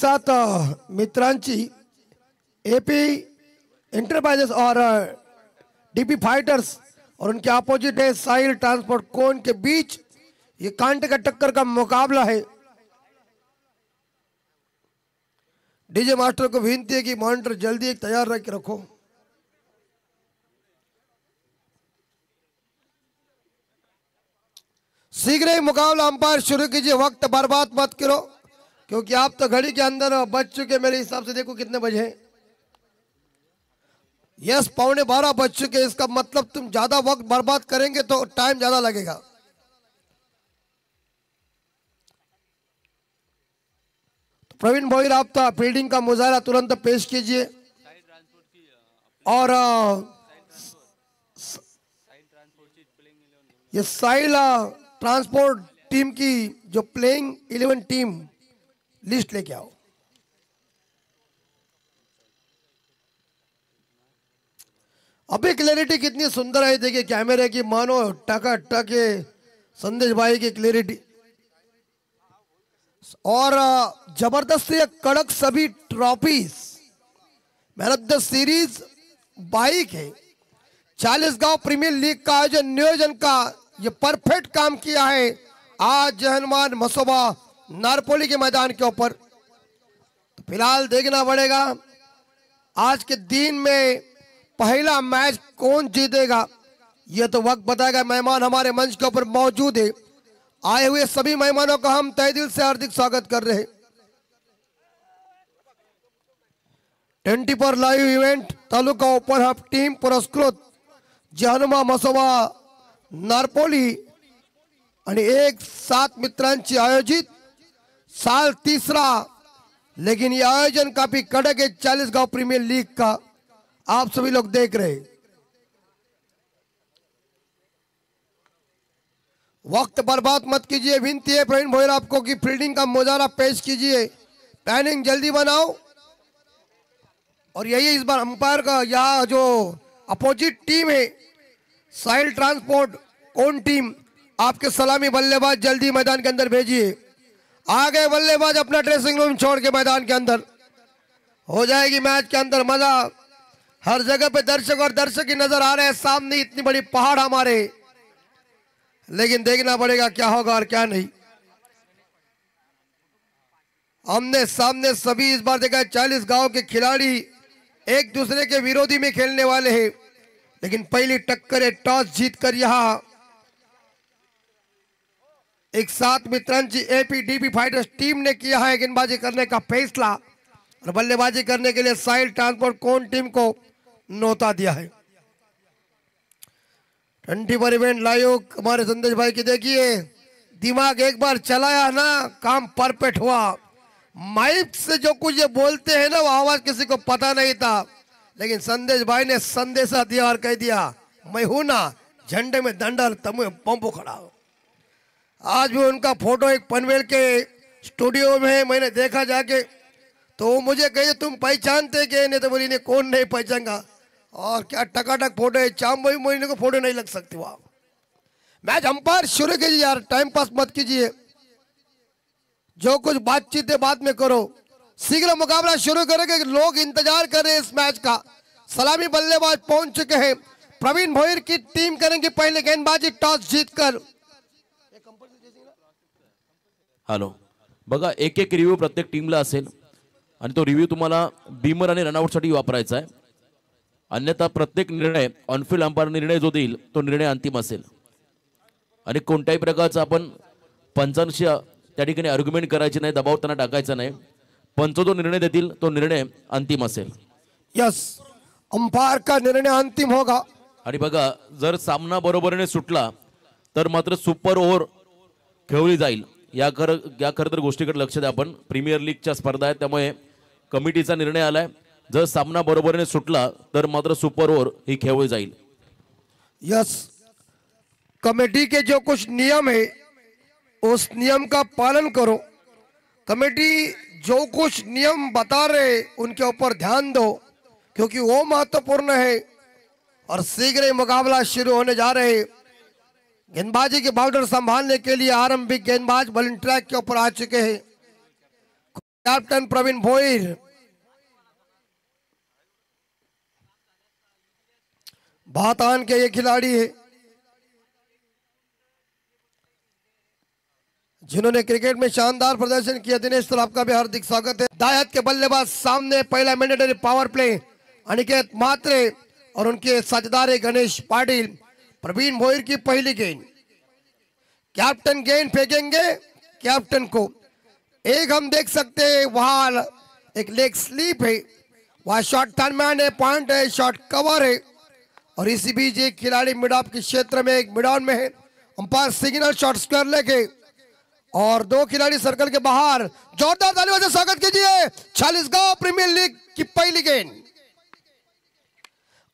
साथ मित्रांची AP enterprises और डीपी फाइटर्स और उनके अपोजिट है साहिल ट्रांसपोर्ट कोन के बीच ये कांटे का टक्कर का मुकाबला है। डीजे मास्टर को विनती है कि मॉनिटर जल्दी एक तैयार रख के रखो। शीघ्र ही मुकाबला अंपायर शुरू कीजिए, वक्त बर्बाद मत करो क्योंकि आप तो घड़ी के अंदर बज चुके। मेरे हिसाब से देखो कितने बजे हैं। यस, 11:15 बज चुके। इसका मतलब तुम ज्यादा वक्त बर्बाद करेंगे तो टाइम ज्यादा लगेगा। तो प्रवीण भोईर, आप तो फील्डिंग का मुजाहरा तुरंत पेश कीजिए। और ये साहिल ट्रांसपोर्ट टीम की जो प्लेइंग 11 टीम लिस्ट लेके आओ। अभी क्लैरिटी कितनी सुंदर है, देखिए कैमरे की मानो टका टके संदेश भाई की क्लैरिटी। और जबरदस्त ये कड़क सभी trophies man of the series bike है। 40 गांव प्रीमियर लीग का आयोजन नियोजन का ये परफेक्ट काम किया है आज जहनुमान मसोबा नारपोली के मैदान के ऊपर। तो फिलहाल देखना पड़ेगा आज के दिन में पहला मैच कौन जीतेगा, ये तो वक्त बताएगा। मेहमान हमारे मंच के ऊपर मौजूद है। आए हुए सभी मेहमानों का हम तहे दिल से हार्दिक स्वागत कर रहे हैं। 24 live event taluka open half team पुरस्कृत जहनुमा मसोबा नारपोली आणि एक 7 मित्रांची आयोजित साल 3रा, लेकिन यह आयोजन काफी कड़क है 40 गांव प्रीमियर लीग का। आप सभी लोग देख रहे हैं। वक्त बर्बाद मत कीजिए, विनती है प्रवीण भोईर आपको कि फील्डिंग का मुजाहरा पेश कीजिए। प्लानिंग जल्दी बनाओ। और यही इस बार अंपायर का यह जो अपोजिट टीम है साहिल ट्रांसपोर्ट कौन टीम, आपके सलामी बल्लेबाज जल्दी मैदान के अंदर भेजिए। आ गए बल्लेबाज अपना ड्रेसिंग रूम छोड़ के मैदान के अंदर। हो जाएगी मैच के अंदर मजा। हर जगह पे दर्शक और दर्शक ही नजर आ रहे हैं। सामने इतनी बड़ी पहाड़ हमारे, लेकिन देखना पड़ेगा क्या होगा और क्या नहीं। हमने सामने सभी इस बार देखा है 40 गांव के खिलाड़ी एक दूसरे के विरोधी में खेलने वाले हैं, लेकिन पहली टक्कर है टॉस जीतकर यहां एक 7 मित्रांची एपीडीपी फाइटर्स टीम ने किया है गेंदबाजी करने का फैसला और बल्लेबाजी करने के लिए साहिल ट्रांसपोर्ट कौन टीम को न्योता दिया है। 24 इवेंट लाइव हमारे संदेश भाई की देखिए दिमाग एक बार चलाया ना, काम परफेक्ट हुआ। माइक से जो कुछ ये बोलते हैं ना वो आवाज किसी को पता नहीं था, लेकिन संदेश भाई ने संदेशा दिया और कह दिया मैं हूं ना, झंडे में दंडल तमुए पंपो खड़ा हो। आज भी उनका फोटो एक पनवेल के स्टूडियो में है, मैंने देखा जाके। तो वो मुझे कहे तुम पहचानते के नहीं, तो बोली ने कौन नहीं पहचानगा। और क्या टकाटक फोटो है, चांबोई मोइने को फोटो नहीं लग सकती वहां। मैच अंपायर शुरू कीजिए यार, टाइम पास मत कीजिए। जो कुछ बातचीत है बाद में करो। शीघ्र मुकाबला शुरू करेंगे, लोग इंतजार कर रहे हैं इस मैच का। सलामी बल्लेबाज पहुंच चुके हैं। प्रवीण भोईर की टीम करेंगे पहले गेंदबाजी टॉस जीतकर। हॅलो, बघा एक एक रिव्ह्यू प्रत्येक टीमला असेल आणि तो रिव्ह्यू तुम्हाला बीमर आणि रनआउटसाठी वापरायचा आहे। अन्यथा प्रत्येक निर्णय ऑनफिल्ड अंपायर निर्णय जो देईल तो निर्णय अंतिम असेल आणि कोणत्याही प्रकारचा आपण पंचांशी त्या ठिकाणी आर्ग्युमेंट करायची नाही, दबाव त्यांना टाकायचा नाही। पंच जो निर्णय देतील तो निर्णय अंतिम असेल। यस, अंपायर का निर्णय अंतिम होगा। आणि बघा जर सामना बरोबरीने सुटला तर मात्र सुपर ओव्हर खेळली जाईल। या खरं तर गोष्टीकडे लक्ष द्या। आपण प्रीमियर लीगच्या स्पर्धा आहेत त्यामुळे कमिटीचा निर्णय आलाय, जर सामना बरोबरीने सुटला तर मात्र सुपर ओव्हर ही खेळली जाईल। यस, कमेटी के जो कुछ नियम है उस नियम का पालन करो। कमेटी जो कुछ नियम बता रहे उनके ऊपर ध्यान दो क्योंकि वो महत्वपूर्ण है। और शीघ्र ही मुकाबला शुरू होने जा रहे हैं। गेंदबाजी के बाउंड्री संभालने के लिए आरंभिक गेंदबाज बॉलिंग ट्रैक के ऊपर आ चुके हैं। कैप्टन प्रवीण भोईर, भातान के ये खिलाड़ी है जिन्होंने क्रिकेट में शानदार प्रदर्शन किया। दिनेश सर आपका भी हार्दिक स्वागत है। दायत के बल्लेबाज सामने, पहला मैंडेटरी पावर प्ले अनिकेत मात्रे और उनके साझेदार गणेश पाटिल। प्रवीण भोईर की पहली गेंद, कैप्टन गेंद फेंकेंगे कैप्टन को। एक हम देख सकते हैं वहां एक लेग स्लीप है, वहां शॉट टर्नमैन है, पॉइंट है, शॉट कवर है और इसी बीच एक खिलाड़ी मिड ऑफ के क्षेत्र में, एक मिड ऑन में है। अंपायर सिग्नल शॉट स्क्वायर लेके और दो खिलाड़ी सर्कल के बाहर। जोरदार तालियों से स्वागत कीजिए चालीसगांव प्रीमियर लीग की पहली गेंद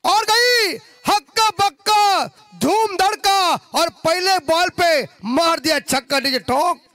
और गई हक्का बक्का, धूम धड़का और पहले बॉल पे मार दिया छक्का। डीजे ठोक।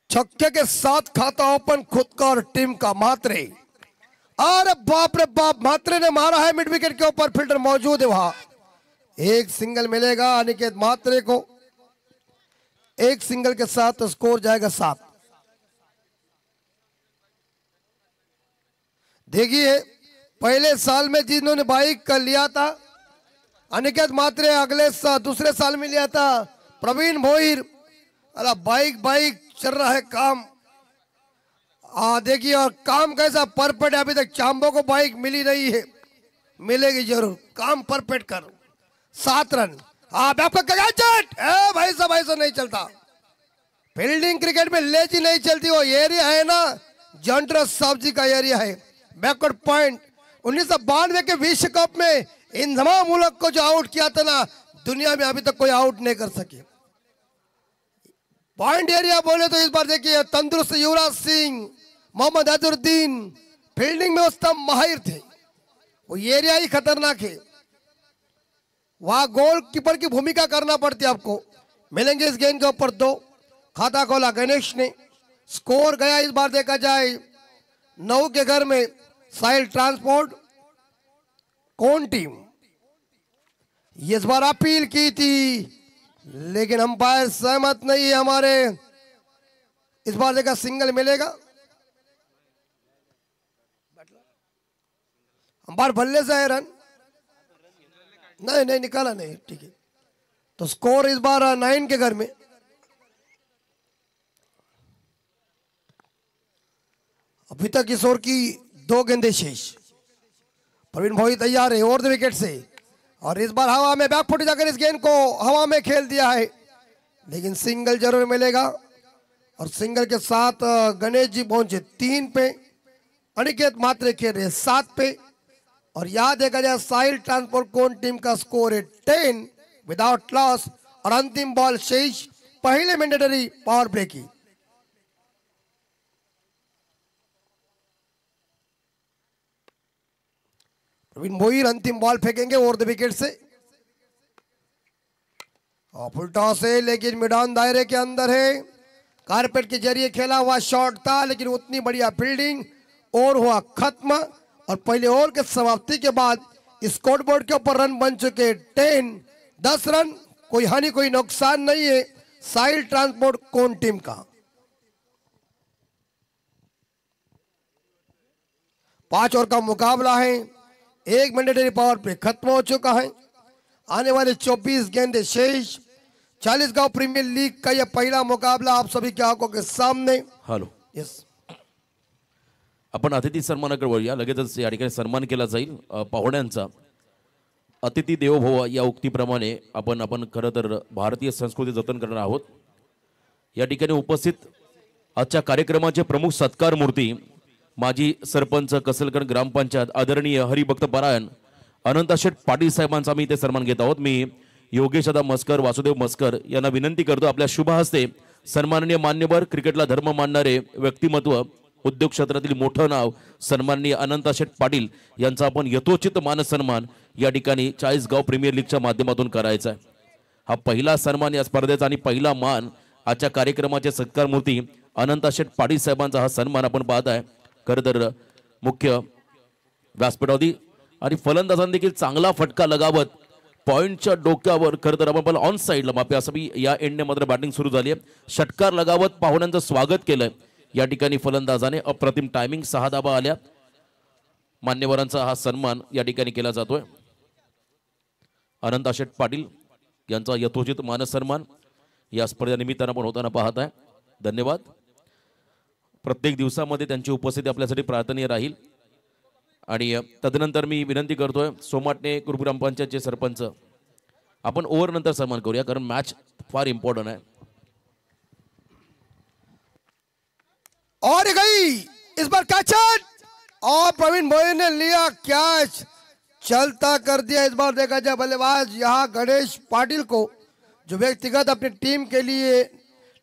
छक्के के साथ खाता ओपन खुद का और टीम का मात्रे। अरे बाप रे बाप, मात्रे ने मारा है मिड विकेट के ऊपर, फील्डर मौजूद है वहां। एक सिंगल मिलेगा अनिकेत मात्रे को, एक सिंगल के साथ स्कोर जाएगा 7। देखिए पहले साल में जिन्होंने बाइक कर लिया था अनिकेत मात्रे, अगले दूसरे साल में लिया था प्रवीण भोईर। अरे बाइक बाइक चल रहा है काम। देखिए और काम कैसा परफेक्ट है। अभी तक चांबो को बाइक मिली नहीं है, मिलेगी जरूर। काम परफेक्ट कर। 7 रन। भाई साहब ऐसा नहीं चलता। फील्डिंग क्रिकेट में लेजी नहीं चलती। वो एरिया है ना जॉन्ट्रस साहब जी का एरिया है, बैकवर्ड पॉइंट। 1992 के विश्व कप में इन तमाम मुल्क को जो आउट किया था ना, दुनिया में अभी तक कोई आउट नहीं कर सके। पॉइंट एरिया बोले तो इस बार देखिए तंदुरुस्त युवराज सिंह, मोहम्मद अजहरुद्दीन फील्डिंग में उस माहिर थे। वो एरिया ही खतरनाक है, वहां गोलकीपर की भूमिका करना पड़ती है आपको। मिलेंगे इस गेंद के ऊपर 2। खाता खोला गणेश ने। स्कोर गया इस बार देखा जाए 9 के घर में साहिल ट्रांसपोर्ट। कौन टीम इस बार अपील की थी लेकिन अंपायर सहमत नहीं है हमारे। इस बार देखा सिंगल मिलेगा। अंपायर बल्ले से है रन नहीं निकाला नहीं, ठीक है। तो स्कोर इस बार 9 के घर में। अभी तक इस ओवर की 2 गेंदें शेष। प्रवीण भोई तैयार है ओवर द विकेट से और इस बार हवा में बैकफुट जाकर इस गेंद को हवा में खेल दिया है, लेकिन सिंगल जरूर मिलेगा। और सिंगल के साथ गणेश जी पहुंचे 3 पे, अनिकेत मात्रे खेल रहे 7 पे। और याद देखा जाए साहिल ट्रांसपोर्ट कौन टीम का स्कोर है 10 विदाउट लॉस। और अंतिम बॉल शेष पहले मैंडेटरी पावर प्ले की। प्रवीण भोईर अंतिम बॉल फेंकेंगे ओवर द विकेट से और फुल टॉस है, लेकिन मैदान दायरे के अंदर है। कारपेट के जरिए खेला हुआ शॉट था, लेकिन उतनी बढ़िया फील्डिंग। ओवर हुआ खत्म और पहले ओवर के समाप्ति के बाद स्कोर बोर्ड के ऊपर रन बन चुके 10 रन। कोई हानि कोई नुकसान नहीं है साहिल ट्रांसपोर्ट कौन टीम का। 5 ओवर का मुकाबला है। एक मैंडेटरी पावर प्ले खत्म हो चुका है। आने वाले 24 गेंदे शेष। चालीसगांव प्रीमियर लीग का यह पहला मुकाबला आप सभी की आंखों के सामने। हॅलो, यस, आपण अतिथी सन्मानाकडे वळूया. लगेचच या ठिकाणी सन्मान केला जाईल पाहुण्यांचा. अतिथी देवो भव या उक्तीप्रमाणे आपण खरं तर भारतीय संस्कृती जतन करणार आहोत. या ठिकाणी उपस्थित आजच्या कार्यक्रमाचे प्रमुख सत्कार मूर्ती माजी सरपंच कसलकर ग्रामपंचायत आदरणीय हरिभक्त पारायण अनंतशेठ पाटील साहेबांचा मी इथे सन्मान घेत आहोत. मी योगेश दादा मस्कर, वासुदेव मस्कर यांना विनंती करतो आपल्या शुभ हस्ते सन्माननीय मान्यवर क्रिकेटला धर्म मानणारे व्यक्तिमत्व उद्योग क्षेत्रातील मोठं नाव सन्माननीय अनंता शेठ पाटील यांचा आपण यथोचित मानसन्मान या ठिकाणी चाळीसगाव प्रीमियर लीगच्या माध्यमातून करायचा आहे। हा पहिला सन्मान या स्पर्धेचा आणि पहिला मान आजच्या कार्यक्रमाचे सत्कार मूर्ती अनंता शेठ पाटील साहेबांचा हा सन्मान आपण पाहत आहे। खरं तर मुख्य व्यासपीठावरती आणि फलंदाजांनी देखील चांगला फटका लगावत पॉइंटच्या डोक्यावर खरं तर आपण ऑन साईडला मापे असं या एंडने मात्र बॅटिंग सुरू झाली आहे। षटकार लगावत पाहुण्यांचं स्वागत केलंय या ठिकाणी फलंदाजाने। अप्रतिम टायमिंग 6 धाबा आल्या। मान्यवरांचा हा सन्मान या ठिकाणी केला जातोय। अनंता शेठ पाटील यांचा यथोचित मानसन्मान या स्पर्धेनिमित्तानं पण होताना पाहत आहे। धन्यवाद। प्रत्येक दिवसामध्ये त्यांची उपस्थिती आपल्यासाठी प्रार्थनीय राहील। आणि तदनंतर मी विनंती करतोय सोमाटणे ग्रामपंचायतचे सरपंच आपण ओव्हर नंतर सन्मान करूया कारण मॅच फार इम्पॉर्टंट आहे। और गई इस बार कैच और प्रवीण भोई ने लिया कैच, चलता कर दिया। इस बार देखा जाए बल्लेबाज यहाँ गणेश पाटिल को जो व्यक्तिगत अपनी टीम के लिए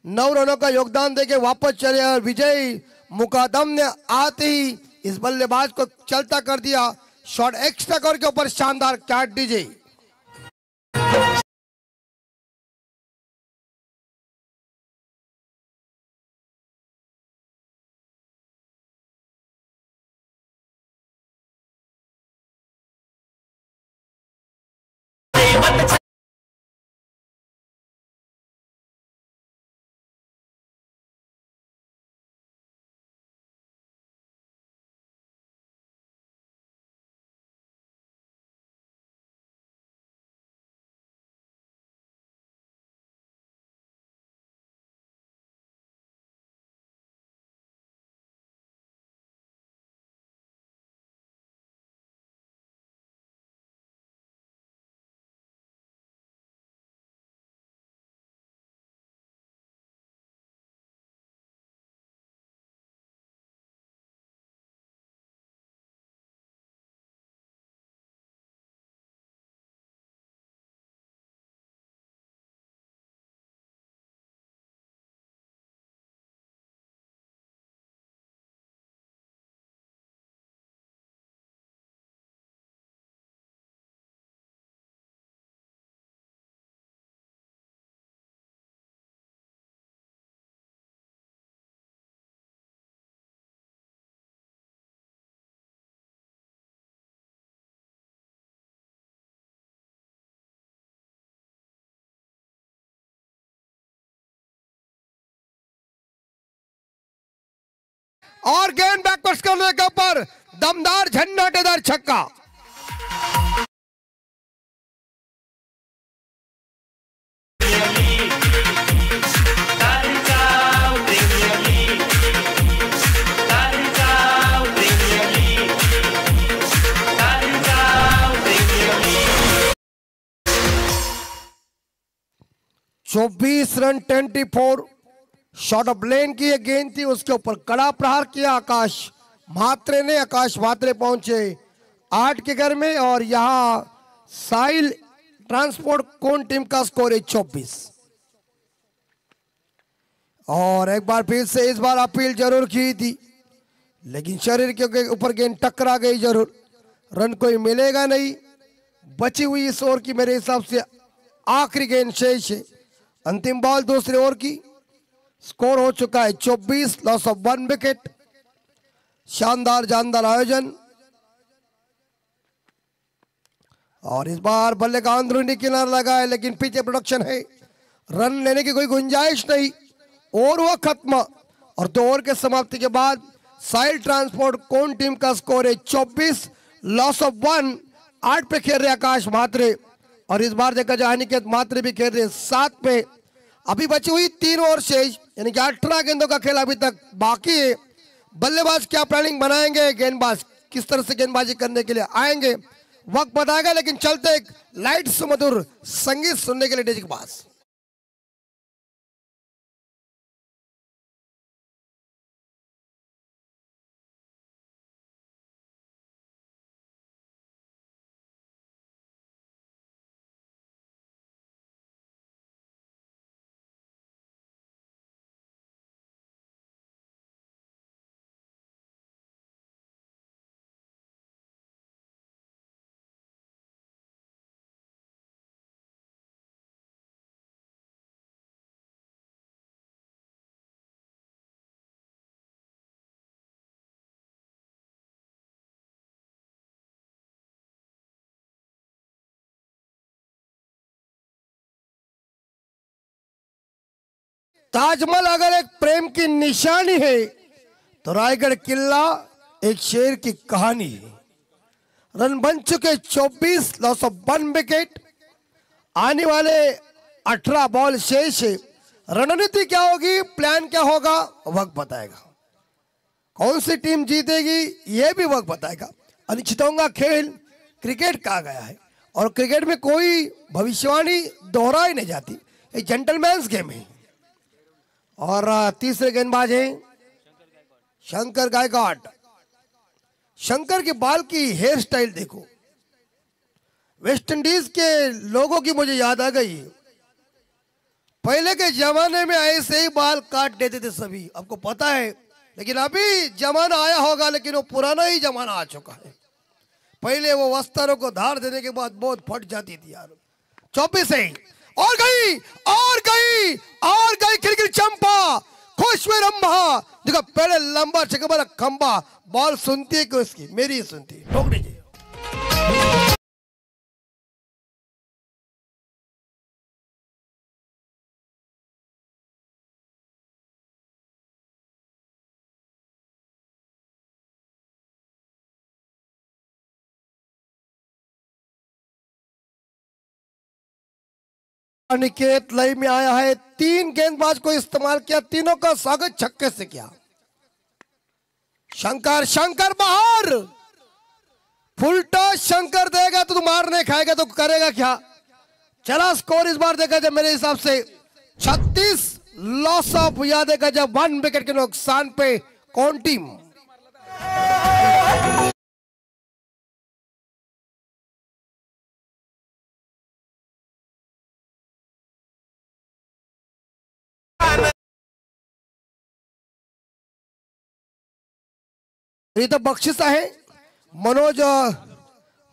9 रनों का योगदान देके वापस चले और विजयी मुकादम ने आते ही इस बल्लेबाज को चलता कर दिया। शॉट एक्स्ट्रा कर के ऊपर शानदार कैच दीजिए। और गेंद बैकवर्ड्स करने के ऊपर दमदार झन्नाटेदार छक्का। चौबीस रन 24 शॉर्ट ऑफ लेन की ये गेंद थी, उसके ऊपर कड़ा प्रहार किया आकाश म्हात्रे ने। आकाश म्हात्रे पहुंचे 8 के घर में और यहां साहिल ट्रांसपोर्ट कोन टीम का स्कोर है 24। और एक बार फिर से इस बार अपील जरूर की थी लेकिन शरीर के ऊपर गेंद टकरा गई जरूर, रन कोई मिलेगा नहीं। बची हुई इस ओवर की मेरे हिसाब से आखिरी गेंद शेष है। अंतिम बॉल दूसरे ओवर की। स्कोर हो चुका है 24, लॉस ऑफ 1 विकेट। शानदार जानदार आयोजन। और इस बार बल्ले का अंदरूनी किनारा लगा है लेकिन पीछे प्रोडक्शन है, रन लेने की कोई गुंजाइश नहीं। ओवर हुआ खत्म और 2 ओवर के समाप्ति के बाद साहिल ट्रांसपोर्ट कोन टीम का स्कोर है 24, लॉस ऑफ 1। 8 पे खेल रहे आकाश म्हात्रे और इस बार देखा जाए अनिकेत म्हात्रे भी खेल रहे 7 पे। अभी बची हुई 3 ओवर शेष यानी कि 18 गेंदों का खेल अभी तक बाकी है। बल्लेबाज क्या प्लानिंग बनाएंगे, गेंदबाज किस तरह से गेंदबाजी करने के लिए आएंगे, वक्त बताएगा। लेकिन चलते एक लाइट सुमधुर संगीत सुनने के लिए डीजे के पास। ताजमहल अगर एक प्रेम की निशानी है तो रायगढ़ किला एक शेर की कहानी है। रन बन चुके 24, लॉस ऑफ 1 विकेट। आने वाले 18 बॉल शेष है। रणनीति क्या होगी, प्लान क्या होगा, वक्त बताएगा। कौन सी टीम जीतेगी यह भी वक्त बताएगा। अनिश्चितों का खेल क्रिकेट कहा गया है और क्रिकेट में कोई भविष्यवाणी दोहराई नहीं जाती, एक जेंटलमैन्स गेम है। और तीसरे गेंदबाज हैं शंकर गायकवाड़। शंकर के बाल की हेयर स्टाइल देखो, वेस्ट इंडीज के लोगों की मुझे याद आ गई। पहले के जमाने में ऐसे ही बाल काट देते थे सभी, आपको पता है। लेकिन अभी जमाना आया होगा, लेकिन वो पुराना ही जमाना आ चुका है। पहले वो वस्त्रों को धार देने के बाद बहुत फट जाती थी यार। 24 है और गई और गई और गई, खिलखिल चंपा, खुश में रंभा। देखो पहले लंबा चकबरा खंबा, बॉल सुनती है कि उसकी, मेरी ही सुनती है। ठोक दीजिए। अनिकेत लय में आया है। 3 गेंदबाज को इस्तेमाल किया, तीनों का स्वागत छक्के से किया। शंकर, शंकर बाहर, फुल टॉस शंकर देगा तो तू मारने खाएगा तो करेगा क्या। चला स्कोर इस बार देखा जाए मेरे हिसाब से 36, लॉस ऑफ या देखा जाए 1 विकेट के नुकसान पे कौन टीम। इथं बक्षीस आहे मनोज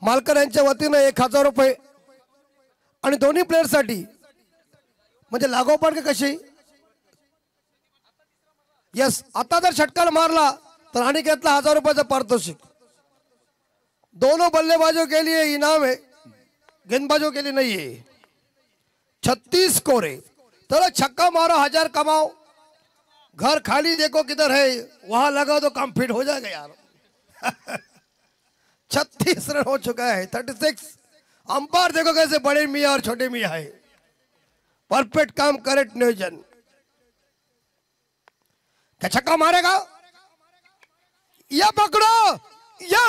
मालकर यांच्या वतीने 1000 रुपये आणि दोन्ही प्लेयर साठी म्हणजे लागोपाठ कशी। यस, आता जर षटकार मारला तर अनिकेतला 1000 रुपयाचं पारितोषिक। दोनों बल्लेबाजों के लिए इनाम है, गेंदबाजों के लिए नहीं है। 36 स्कोर है, चलो छक्का मारो 1000 कमाओ। घर खाली देखो किधर है, वहां लगा तो काम फिट हो जाएगा यार। 36 रन हो चुका है, 36। अंपायर देखो कैसे बड़े मियाँ और छोटे मियाँ है। परफेक्ट काम, करेक्ट नियोजन। क्या छक्का मारेगा, या पकड़ो या।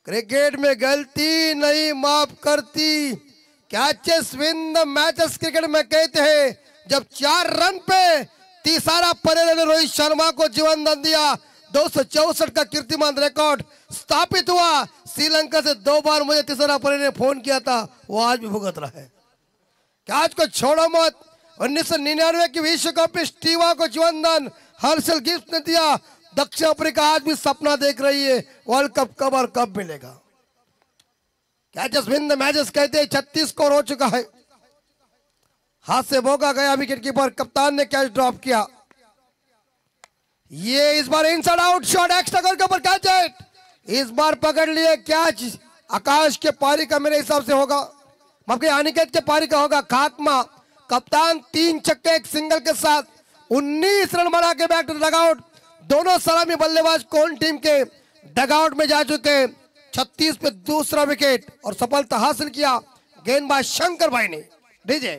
क्रिकेट में गलती नहीं माफ करती। Catches win the matches cricket में कहते हैं। जब 4 रन पे तीसरा परेरा ने रोहित शर्मा को जीवन दान दिया, 264 का कीर्तिमान रिकॉर्ड स्थापित हुआ। श्रीलंका से 2 बार मुझे तीसरा परेरा ने फोन किया था, वो आज भी भुगत रहा है। कैच को छोड़ो मत। 1999 की विश्व कप में स्टीवा को जीवन दान हर्षल गिफ्ट ने दिया। दक्षिण अफ्रीका आज भी सपना देख रही है, वर्ल्ड कप कब और कब मिलेगा। कैचेस विन द मैचेस कहते हैं। 36 स्कोर हो चुका है। हाथ से भोगा गया विकेट कीपर, कप्तान ने कैच ड्रॉप किया। ये इस बार इनसाइड आउट शॉट, एक्स्ट्रा गोल के ऊपर कैच है। इस बार पकड़ लिए कैच। आकाश के पारी का मेरे हिसाब से होगा, मतलब अनिकेत के पारी का होगा। खात्मा, कप्तान 3 छक्के 1 सिंगल के साथ 19 रन बना के बैक टू डगआउट। दोनों सलामी बल्लेबाज कौन टीम के डगआउट में जा चुके। 36 पे दूसरा विकेट और सफलता हासिल किया गेंदबाज शंकर भाई ने। डीजे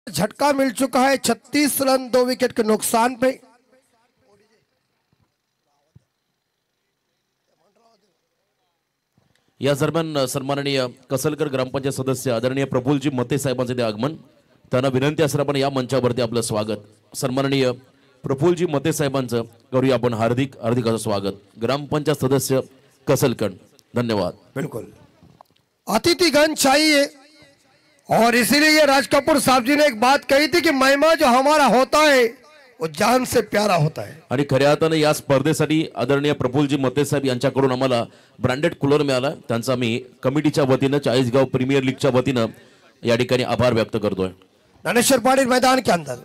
झटका मिल चुका है 36 रन 2 विकेट के नुकसान पे। या दरम्यान सन्माननीय कसलकर ग्रामपंचायत सदस्य आदरणीय प्रफुल्लजी मते साहेबांचे ते आगमन, त्यांना विनंती असेल आपण या मंचावरती आपलं स्वागत। सन्माननीय प्रफुल्लजी मते साहेबांचं करूया आपण हार्दिक हार्दिक असं स्वागत। ग्रामपंचायत सदस्य कसलकर, धन्यवाद। बिल्कुल, अतिथिगण चाहिए। और इसीलिए राज कपूर साहब जी ने एक बात कही थी कि महिमा जो हमारा होता है वो जान से प्यारा होता है. आणि खऱ्या अर्थाने या स्पर्धेसाठी आदरणीय प्रफुल्लजी मते साहेब यांच्याकडून आम्हाला ब्रँडेड कूलर मिळाला. त्यांचा मी कमिटीच्या वतीनं चाळीसगाव प्रीमियर लीगच्या वतीनं या ठिकाणी आभार व्यक्त करतोय. ज्ञानेश्वर पाटिल मैदान के अंदर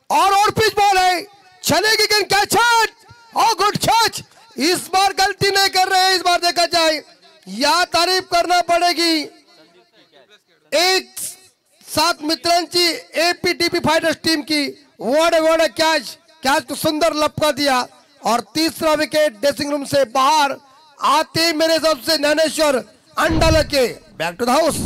और पिच बॉल है, चलेगी गेंद, कैच और गुड कैच. इस बार गलती नहीं कर रहे हैं. इस बार देखा जाए या तारीफ करना पड़ेगी एक सात मित्रांची एपीटीपी फाइटर्स टीम की. वोड़ कैच तो सुंदर लपका दिया और तीसरा विकेट ड्रेसिंग रूम से बाहर आते मेरे हिसाब से ज्ञानेश्वर अंडा लगे बैक टू द हाउस.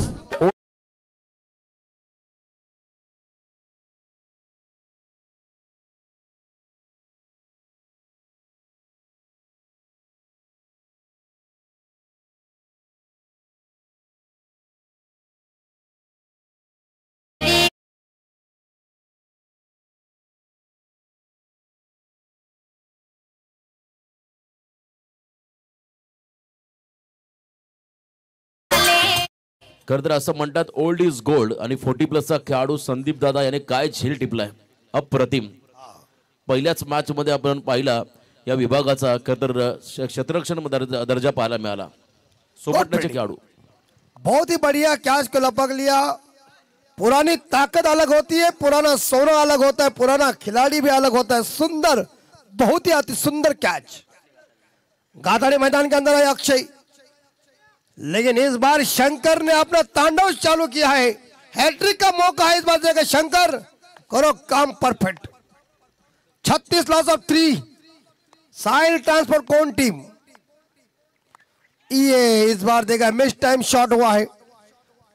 खरं तर असं म्हणतात ओल्ड इज गोल्ड आणि 40+ खेळाडू संदीप दादा याने काय झेल टिपलाय अप्रतिम. पहिल्याच मॅच मध्ये आपण पाहिला या विभागाचा खरं तर क्षेत्ररक्षण दर्जा पाहायला मिळाला. सोबतचे खेळाडू बहुत ही बढ़िया कैच को लपक लिया. पुरानी ताकत अलग होती है, पुराना सोना अलग होता है, पुराना खिलाड़ी भी अलग होता है. सुंदर, बहुत ही अति सुंदर कैच. गाताड़े मैदान के अंदर है अक्षय, लेकिन इस बार शंकर ने अपना तांडव चालू किया है. हैट्रिक का मौका है इस बार देगा शंकर. करो काम perfect. 36 loss of 3. Sahil transport कौन टीम. ये इस बार देगा मिस टाइम शॉट हुआ है.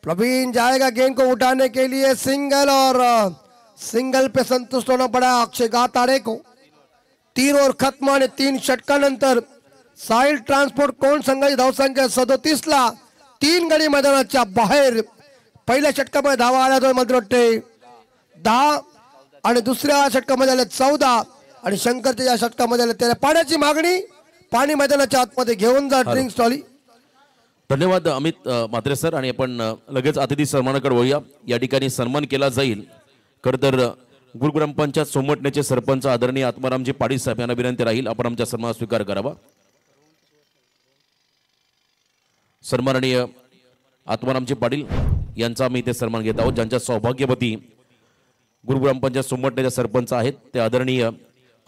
प्रवीण जाएगा गेंद को उठाने के लिए. सिंगल और सिंगल पे संतुष्ट होना पड़ा अक्षय गाताड़े को. 3 ओव्हर खत्म आणि 3 षटकानंतर साहिल ट्रान्सपोर्ट कोण संघाची धावसंख्या 37 ला 3 गडी मैदानाच्या बाहेर. पहिल्या षटकामध्ये धावा आल्या दोन मला वाटते 10 आणि दुसऱ्या षटकामध्ये आले 14 आणि शंकरच्या या षटकामध्ये आले 13. पाण्याची मागणी, पाणी मैदानाच्या आतमध्ये घेऊन जा ड्रिंक्स ट्रॉली. धन्यवाद अमित म्हात्रे सर. आणि आपण लगेच अतिथी सन्मानाकडे वळूया. या ठिकाणी सन्मान केला जाईल. खरं तर गुरुग्रामपंचायत सोमटण्याचे सरपंच आदरणीय आत्मारामजी पाटील साहेब यांना विनंती राहील आपण आमचा सन्मान स्वीकार करावा. सन्माननीय आत्मारामजी पाटील यांचा आम्ही इथे सन्मान घेत आहोत. ज्यांच्या सौभाग्यवती गुरुग्रामपंचायत सोमटण्याचे सरपंच आहेत ते आदरणीय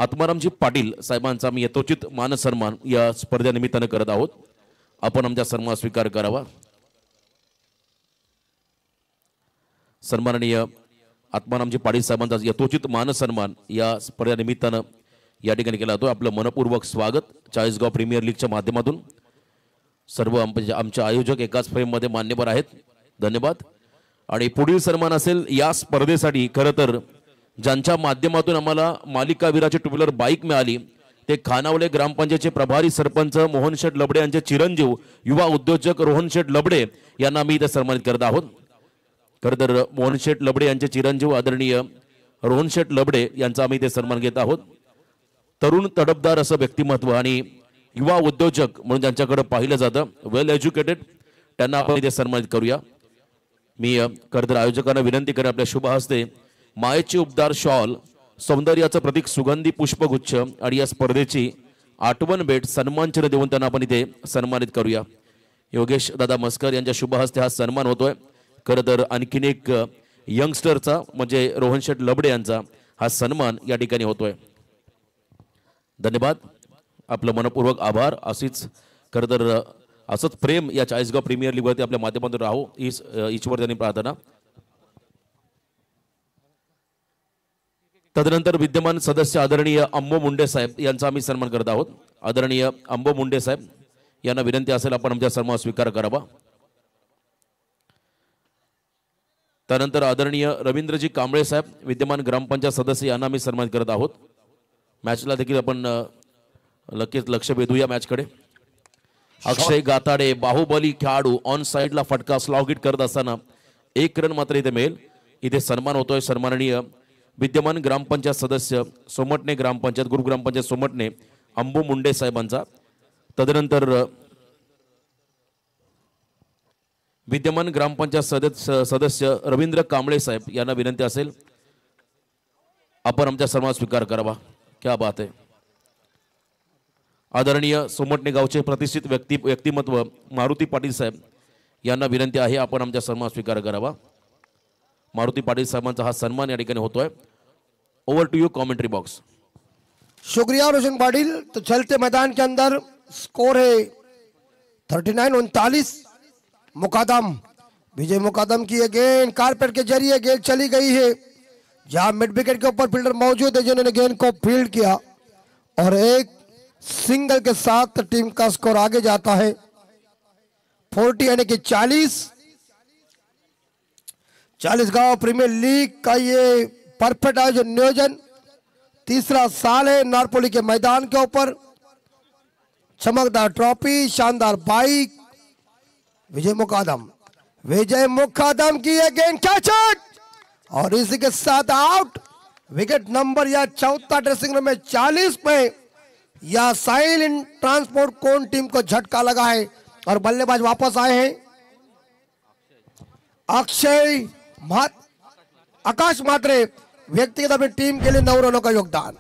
आत्मारामजी पाटील साहेबांचा आम्ही यथोचित मान सन्मान या स्पर्धेनिमित्तानं करत आहोत. आपण आमचा सन्मान स्वीकार करावा. सन्माननीय आत्मारामजी पाटील साहेबांचा यथोचित मान सन्मान या स्पर्धेनिमित्तानं या ठिकाणी केला जातो. आपलं मनपूर्वक स्वागत चाळीसगाव प्रीमियर लीगच्या माध्यमातून. सर्व आमचे आयोजक एकाच फ्रेममध्ये मान्यवर आहेत. धन्यवाद. आणि पुढील सन्मान असेल या स्पर्धेसाठी खरं तर ज्यांच्या माध्यमातून आम्हाला मालिकावीराची टू व्हीलर बाईक मिळाली ते खानावले ग्रामपंचायतचे प्रभारी सरपंच मोहनशेठ लबडे यांचे चिरंजीव युवा उद्योजक रोहनशेठ लबडे यांना आम्ही इथे सन्मानित करत आहोत. खरं तर मोहनशेठ लबडे यांचे चिरंजीव आदरणीय रोहनशेठ लबडे यांचा आम्ही इथे सन्मान घेत आहोत. तरुण तडफदार असं व्यक्तिमत्व आणि युवा उद्योजक म्हणून ज्यांच्याकडे पाहिलं जातं, वेल एज्युकेटेड, त्यांना आपण इथे सन्मानित करूया. मी खरं तर आयोजकांना विनंती करेन आपल्या शुभ हस्ते मायेची उपदार शॉल, सौंदर्याचं प्रतीक सुगंधी पुष्पगुच्छ आणि या स्पर्धेची आठवण भेट सन्मानचिन्ह देऊन त्यांना आपण इथे सन्मानित करूया. योगेश दादा मस्कर यांच्या शुभ हस्ते हा सन्मान होतोय. खरं तर आणखीन एक यंगस्टरचा म्हणजे रोहनशेठ लबडे यांचा हा सन्मान या ठिकाणी होतोय. धन्यवाद. आपलं मनपूर्वक आभार. अशीच खरं तर असंच प्रेम या चाळीसगाव प्रीमियर लीगवरती आपल्या माध्यमातून राहू ईश्वर त्यांनी प्रार्थना. तदनंतर विद्यमान सदस्य आदरणीय अंबो मुंडे साहेब यांचा आम्ही सन्मान करत आहोत. आदरणीय अंबो मुंडे साहेब यांना विनंती असेल आपण आमच्या सन्मान स्वीकार करावा. त्यानंतर आदरणीय रवींद्रजी कांबळे साहेब विद्यमान ग्रामपंचायत सदस्य यांना आम्ही सन्मान करत आहोत. मॅचला देखील आपण लगेच लक्ष वेधूया मॅचकडे. अक्षय गाताडे बाहुबली खेळाडू ऑन साइडला फटका स्लॉग हिट करत असताना 1 रन मात्र इथे मिळेल. इथे सन्मान होतोय सन्माननीय विद्यमान ग्रामपंचायत सदस्य सोमटणे ग्रामपंचायत गुरुग्रामपंचायत सोमटणे अंबू मुंडे साहेबांचा. तदनंतर विद्यमान ग्रामपंचायत सदस्य रवींद्र कांबळे साहेब यांना विनंती असेल आपण आमच्या सन्मान स्वीकार करावा. क्या बात आहे. आदरणीय सोमटणे गावचे प्रतिष्ठित व्यक्तिमत्व मारुती पाटील साहेब यांना विनंती आहे आपण आमच्या सन्मान स्वीकार करावा. मारुती पाटील साहेबांचा हा सन्मान या ठिकाणी होतोय. Over to you commentary box. शुक्रिया रोशन पाटिल. तो चलते मैदान के अंदर स्कोर है 39-39. मुकादम विजय मुकादम की गेंद कारपेट के जरिए गेंद चली गई है जहां मिड विकेट के ऊपर फील्डर मौजूद है जिन्होंने गेंद को फील्ड किया और एक सिंगल के साथ टीम का स्कोर आगे जाता है 40 यानी कि 40 गांव प्रीमियर लीग का ये परफेक्ट आयोजन नियोजन तीसरा साल है. नारपोली के मैदान के ऊपर चमकदार ट्रॉफी, शानदार बाइक. विजय मुकादम की ये गेंद कैच और इसी के साथ आउट. विकेट नंबर या चौथा ड्रेसिंग रूम में 40 पे या साइल इन ट्रांसपोर्ट कोन टीम को झटका लगा है और बल्लेबाज वापस आए हैं आकाश मात्रे. व्यक्तिगत अपनी टीम के लिए 9 रनों का योगदान.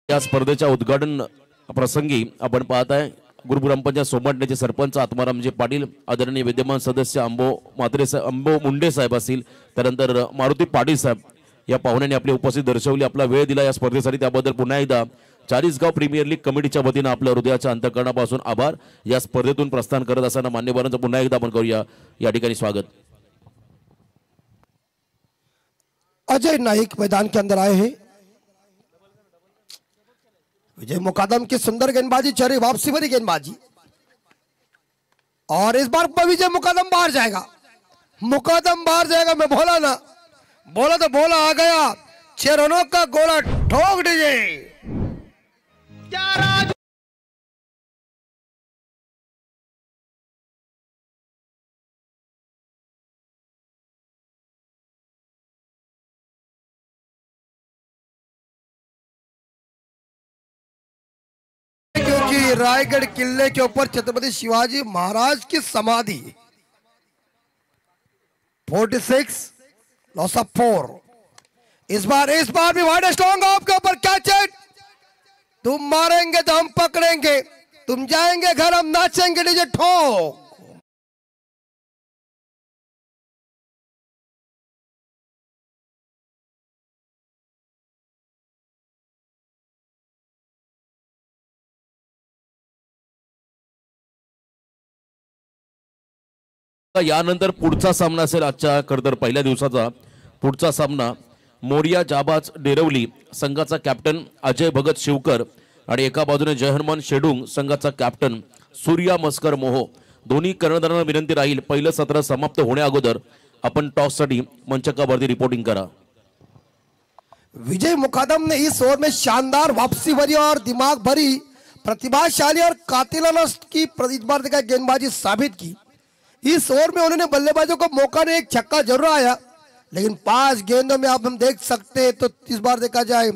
या स्पर्धेच्या उद्घाटन प्रसंगी आपण पाहत आहे गुरुग्रामपंचायत सोमटण्याचे सरपंच आत्मारामजी पाटील, आदरणीय विद्यमान सदस्य अंबो मुंडे साहेब असतील, त्यानंतर मारुती पाटील साहेब या पाहुण्यांनी आपली उपस्थिती दर्शवली, आपला वेळ दिला या स्पर्धेसाठी. त्याबद्दल पुन्हा एकदा चाळीसगाव प्रीमियर लीग कमिटीच्या वतीने आपल्या हृदयाच्या अंतःकरणापासून आभार. या स्पर्धेतून प्रस्थान करत असताना मान्यवरांचं पुन्हा एकदा आपण करूया या ठिकाणी स्वागत. अजय नाइक मैदान के अंदर आए हैं. विजय मुकादम की सुंदर गेंदबाजी, चरी वापसी भरी गेंदबाजी और इस बार विजय मुकादम बाहर जाएगा. मैं बोला ना, बोला तो बोला आ गया. 6 रनों का गोला ठोक दीजिए. क्योंकि रायगढ़ किले के ऊपर छत्रपति शिवाजी महाराज की समाधि 46 लॉस ऑफ 4. इस बार भी वाइड स्ट्रॉन्ग आपके ऊपर कैच है. तुम मारेंगे तो हम पकड़ेंगे, तुम जाएंगे घर हम नाचेंगे डीजे ठोक. यानंतर पुढचा सामना असेल आजच्या खरतर पहिल्या दिवसाचा पुढचा सामना मोरिया जाबाज डेरवली संघाचा कॅप्टन अजय भगत शिवकर आणि एका बाजूने जय हनुमान शेडुंग संघाचा कॅप्टन सूर्या मस्कर मोहो. दोन्ही कर्णधारांना विनंती राहील पहिलं सत्र समाप्त होण्या अगोदर आपण टॉस साठी मंचकावरती रिपोर्टिंग करा. विजय मुकादम ने इस ओवर में शानदार वापसी भरी और दिमाग भरी प्रतिभाशाली और कातिलाना की प्रतिस्पर्धा गेंदबाजी साबित की. इस ओवर में उन्होंने बल्लेबाजों को मौका ने एक छक्का जरूर आया, लेकिन 5 गेंदों में आप हम देख सकते हैं तो इस बार देखा जाए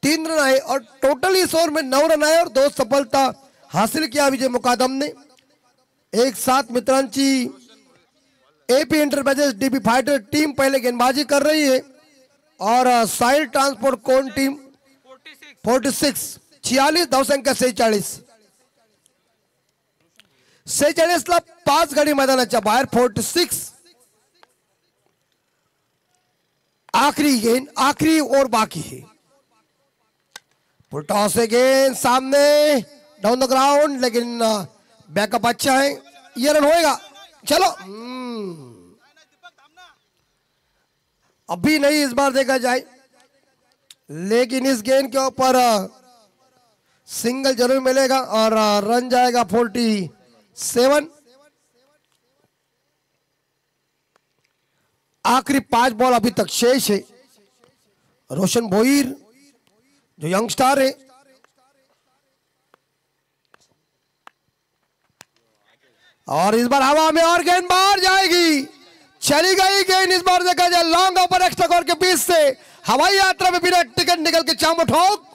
3 रन आए और टोटल इस ओवर में 9 रन आए और 2 सफलता हासिल किया विजय मुकादम ने. एक साथ मित्रांची AP enterprises dB fighter team पहले गेंदबाजी कर रही है और साइल ट्रांसपोर्ट कोन टीम 46 धावसंख्या 46 ला 5 गडी मैदानाच्या बाहेर 46. आखिरी गेंद, आखिरी ओवर बाकी है. फुल टॉस है, गेंद सामने डाउन द ग्राउंड, लेकिन बैकअप अच्छा है. ये रन होएगा. चलो अभी नहीं, इस बार देखा जाए, लेकिन इस गेंद के ऊपर सिंगल जरूर मिलेगा और रन जाएगा 47. आखिरी 5 बॉल अभी तक शेष है. रोशन भोईर जो यंग स्टार है, और इस बार हवा में और गेंद बाहर जाएगी, चली गई गेंद। इस बार देखा जाए लॉन्ग ओवर एक्स्ट्रा कवर के बीच से हवाई यात्रा में बिना टिकट निकल के चाम ठोक।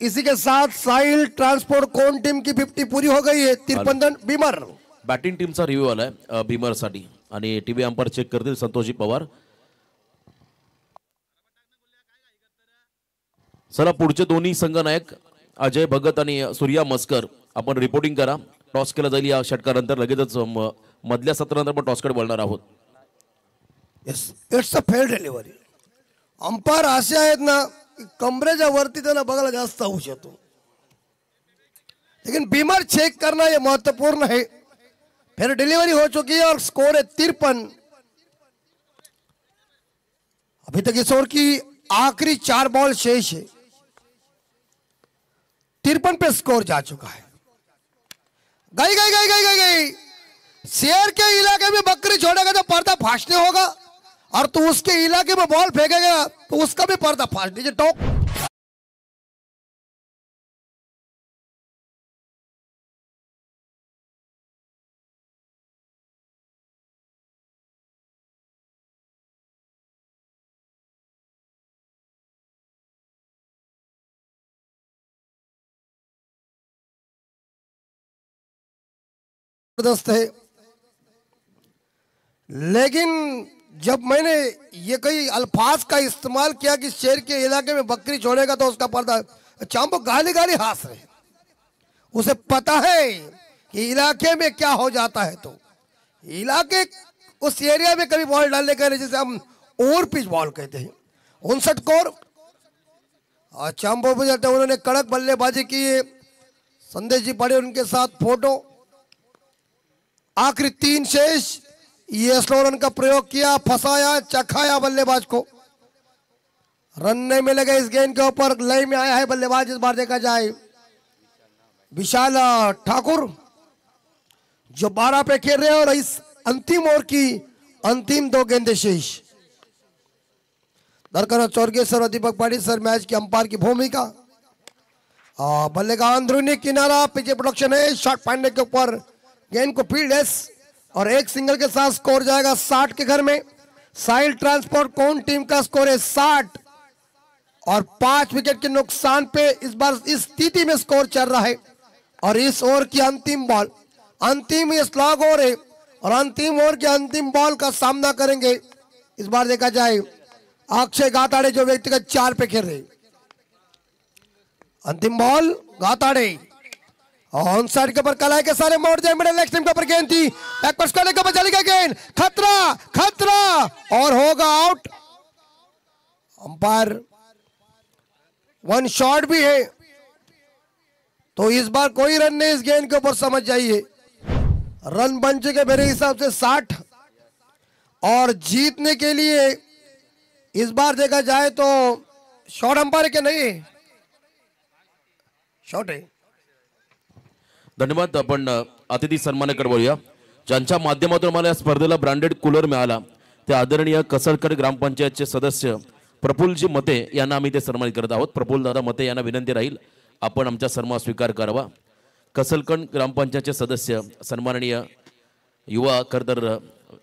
इसी के साथ साहिल ट्रांसपोर्ट कोन टीम की 50 पूरी हो गई है। 53 रन बीमर। बॅटिंग टीमचा रिव्ह्यू आलाय भीमर साठी आणि टीव्ही अंपायर चेक करतील संतोषजी पवार. चला पुढचे दोन्ही संघनायक अजय भगत आणि सूर्या मस्कर आपण रिपोर्टिंग करा. टॉस केला जाईल या षटकानंतर, लगेचच मधल्या सत्रानंतर आपण टॉसकडे बोलणार आहोत. Yes, it's a fail delivery. Umpire असे आहेत ना कमरेच्या वरती त्यांना बघायला जास्त होऊ शकतो, लेकिन बीमर चेक करना ये महत्वपूर्ण है. फिर डिलीवरी हो चुकी है और स्कोर है 53. अभी तक इस ओवर की आखिरी 4 बॉल शेष है. 53 पे स्कोर जा चुका है. गई गई गई गई गई गई. शेर के इलाके में बकरी छोड़ेगा तो पर्दा फाशने होगा, और तू उसके इलाके में बॉल फेंकेगा तो उसका भी पर्दा फाश दीजिए. टॉक जबरदस्त है, लेकिन जब मैंने ये कई अल्फाज का इस्तेमाल किया कि शेर के इलाके में बकरी छोड़ेगा तो उसका पर्दा, चांपो गाली गाली हंस रहे. उसे पता है कि इलाके में क्या हो जाता है, तो इलाके उस एरिया में कभी बॉल डालने का नहीं, जिसे हम ओवर पिच बॉल कहते हैं. 59 स्कोर. और चांपो पे जाते उन्होंने कड़क बल्लेबाजी की है. संदेश जी पड़े उनके साथ फोटो. आखिरी 3 शेष. ये स्लो रन का प्रयोग किया, फंसाया, चखाया बल्लेबाज को. रन नहीं मिलेगा इस गेंद के ऊपर. लय में आया है बल्लेबाज. इस बार देखा जाए विशाल ठाकुर जो 12 पे खेल रहे हैं, और इस अंतिम ओवर की अंतिम 2 गेंदें शेष. दरकर चौरगे सर, दीपक पाटिल सर मैच की अंपायर की भूमिका. बल्ले का अंदरूनी किनारा, पीछे प्रोडक्शन है. शॉट पाने के ऊपर गेंद को फील्ड एस और एक सिंगल के साथ स्कोर जाएगा 60 के घर में. साहिल ट्रांसपोर्ट कौन टीम का स्कोर है 60, और 5 विकेट के नुकसान पे इस बार इस स्थिति में स्कोर चल रहा है. और इस ओवर की अंतिम बॉल, अंतिम ये स्लॉग ओवर है, और अंतिम ओवर के अंतिम बॉल का सामना करेंगे. इस बार देखा जाए अक्षय गाताड़े जो व्यक्तिगत 4 पे खेल रहे. अंतिम बॉल गाताड़े ऑन साइड के ऊपर कलाई के सारे मोड़ जाए. मिडिल लेग स्टंप के ऊपर गेंद थी, बैकवर्ड करने के ऊपर चली गई गेंद. खतरा खतरा और होगा आउट. अंपायर 1 शॉट भी है, तो इस बार कोई रन नहीं इस गेंद के ऊपर, समझ जाइए. रन बन चुके मेरे हिसाब से 60, और जीतने के लिए इस बार देखा जाए तो शॉट अंपायर के नहीं है, शॉट है. धन्यवाद. आपण अतिथी सन्मानाकडे बोलूया. ज्यांच्या माध्यमातून आम्हाला या स्पर्धेला ब्रँडेड कूलर मिळाला ते आदरणीय कसरकर ग्रामपंचायतचे सदस्य प्रफुल्लजी मते यांना आम्ही ते सन्मानित करत आहोत. प्रफुल्ल दादा मते यांना विनंती राहील आपण आमचा सन्मान स्वीकार करावा. कसलकण ग्रामपंचायतचे सदस्य सन्माननीय युवा खरतर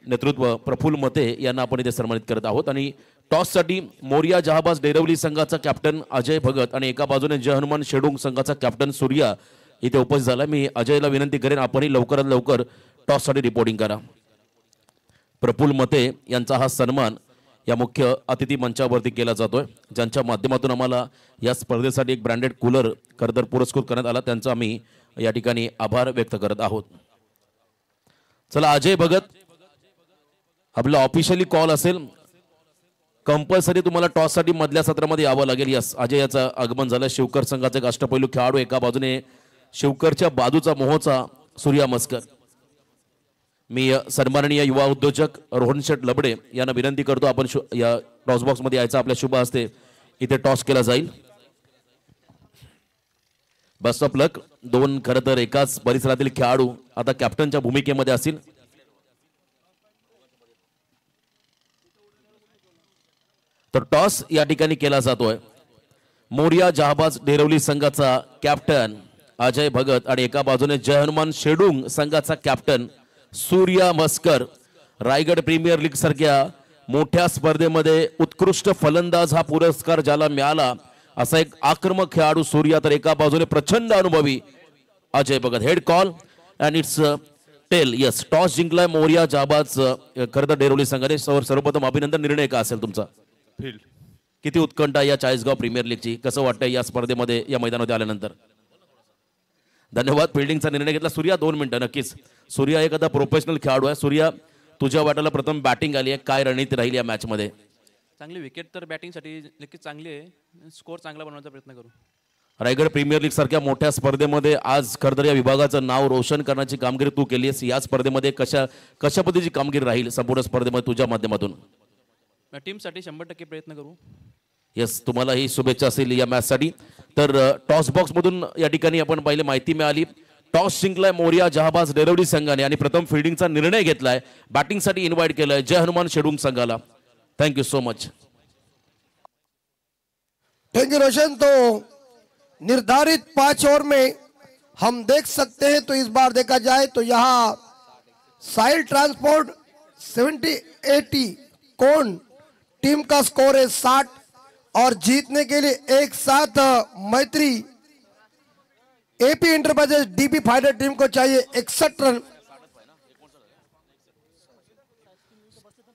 नेतृत्व प्रफुल्ल मते यांना आपण इथे सन्मानित करत आहोत. आणि टॉससाठी मोरिया जहाबाज डेरवली संघाचा कॅप्टन अजय भगत आणि एका बाजूने जय हनुमान शेडुंग संघाचा कॅप्टन सूर्या इथे उपस्थित झाला. मी अजयला विनंती करेन आपणही लवकरात लवकर टॉससाठी रिपोर्टिंग करा. प्रफुल्ल मते यांचा हा सन्मान या मुख्य अतिथी मंचावरती केला जातोय, ज्यांच्या माध्यमातून आम्हाला या स्पर्धेसाठी एक ब्रँडेड कूलर खरतर पुरस्कृत करण्यात आला. त्यांचा आम्ही या ठिकाणी आभार व्यक्त करत आहोत. चला अजय भगत, आपला ऑफिशियली कॉल असेल, कंपल्सरी तुम्हाला टॉससाठी मधल्या सत्रामध्ये यावं लागेल. यस, अजय याचं आगमन झालं. शिवकर संघाचे एक अष्टपैलू खेळाडू, एका बाजूने शिवकरच्या बाजूचा मोहचा सूर्या मस्कर. मी सन्माननीय युवा उद्योजक रोहन शेठ लबडे यांना विनंती करतो आपण या टॉस बॉक्समध्ये यायचं. आपल्या शुभ हस्ते इथे टॉस केला जाईल. Best of luck. दोन खरं तर एकाच परिसरातील खेळाडू आता कॅप्टनच्या भूमिकेमध्ये असतील. तर टॉस या ठिकाणी केला जातोय. मोरिया जहाबाज डेरवली संघाचा कॅप्टन अजय भगत आणि एका बाजूने जय हनुमान शेडुंग संघाचा captain Surya Maskar. Raigad Premier League सारख्या मोठ्या स्पर्धेमध्ये उत्कृष्ट फलंदाज हा पुरस्कार ज्याला मिळाला असा एक आक्रमक खेळाडू सूर्या, तर एका बाजूने प्रचंड अनुभवी Ajay Bhagat. Head call and it's tail. Yes, toss जिंकलाय मोरिया जहाबाज खरं तर डेरवली संघाने. सर्वप्रथम अभिनंदन. निर्णय का असेल तुमचा? फील्ड. किती उत्कंठा या चाळीसगाव प्रीमियर लीगची, कसं वाटतंय या स्पर्धेमध्ये या मैदानामध्ये आल्यानंतर? धन्यवाद. फिल्डिंगचा निर्णय घेतला सूर्या. 2 मिनिटं. नक्कीच सूर्या एक आता प्रोफेशनल खेळाडू आहे. सूर्या, तुझ्या वाट्याला प्रथम बॅटिंग आली आहे, काय रणनीती राहिली या मॅच मध्ये? चांगली विकेट तर बॅटिंगसाठी नक्कीच चांगली आहे. स्कोर चांगला बनवण्याचा प्रयत्न करू. रायगड प्रीमियर लीग सारख्या मोठ्या स्पर्धेमध्ये आज खरं तर या विभागाचं नाव रोशन करण्याची कामगिरी तू केली आहेस. या स्पर्धेमध्ये कशा पद्धतीची कामगिरी राहील संपूर्ण स्पर्धेमध्ये तुझ्या माध्यमातून? टीमसाठी 100% प्रयत्न करू. येस, तुम्हाला ही शुभेच्छा असेल या मॅचसाठी. तर टॉस बॉक्स मधून या ठिकाणी आपण पहिले माहिती मिळाली. टॉस जिंकलाय मोरिया जहाबाज डेरवली संघाने आणि प्रथम फिल्डिंगचा निर्णय घेतलाय. बॅटिंगसाठी इन्व्हाइट केलंय जय हनुमान शेडुंग संघाला. Thank you so much. Thank you Roshan. तो निर्धारित 5 ओवर में हम देख सकते हैं, तो इस बार देखा जाए तो यहाँ साहिल ट्रांसपोर्ट 70-80 कौन टीम का स्कोर है 60 और जीतने के लिए एक साथ मैत्री AP enterprises DP fighter team को चाहिए 61 रन.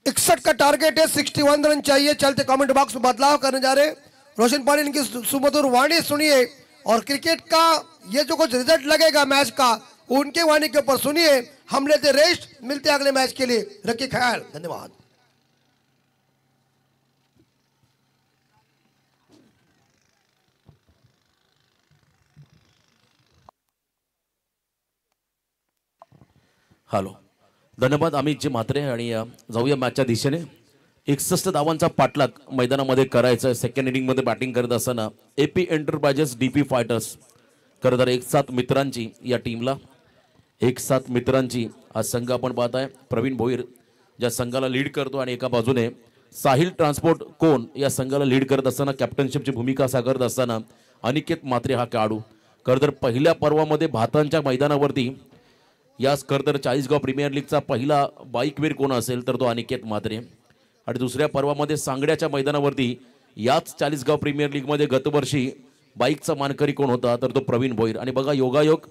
61 का टारगेट है, 61 रन चाहिए. चलते कमेंट बॉक्स में बदलाव करने जा रहे रोशन पानी. इनकी सुमधुर वाणी सुनिए और क्रिकेट का ये जो कुछ रिजल्ट लगेगा मैच का उनके वाणी के ऊपर सुनिए. हम लेते रेस्ट, मिलते अगले मैच के लिए. रखिए ख्याल. धन्यवाद. हॅलो, धन्यवाद. अमित जी म्हात्रे. आणि जाऊया मॅचच्या दिशेने. 61 धावांचा पाठलाग मैदानामध्ये करायचा. सेकंड इनिंग मध्ये बॅटिंग करत असताना एपी एंटरप्राइजेस डीपी फायटर्स खरं तर 1-7 मित्रांची या टीमला 1-7 मित्रांची हा संघ आपण पाहताय. प्रवीण भोईर ज्या संघाला लीड करतो आणि एका बाजूने साहिल ट्रान्सपोर्ट कोण या संघाला लीड करत असताना कॅप्टनशिपची भूमिका साकारत असताना अनिकेत म्हात्रे हा खेळाडू. खरं तर पहिल्या पर्वामध्ये भातांच्या मैदानावरती या खरं तर चाळीसगाव प्रीमियर लीगचा पहिला बाईकवीर कोण असेल तर तो अनिकेत म्हात्रे. आणि दुसऱ्या पर्वामध्ये सांगड्याच्या मैदानावरती याच चाळीसगाव प्रीमियर लीगमध्ये गतवर्षी बाईकचा मानकरी कोण होता तर तो प्रवीण भोईर. आणि बघा योगायोग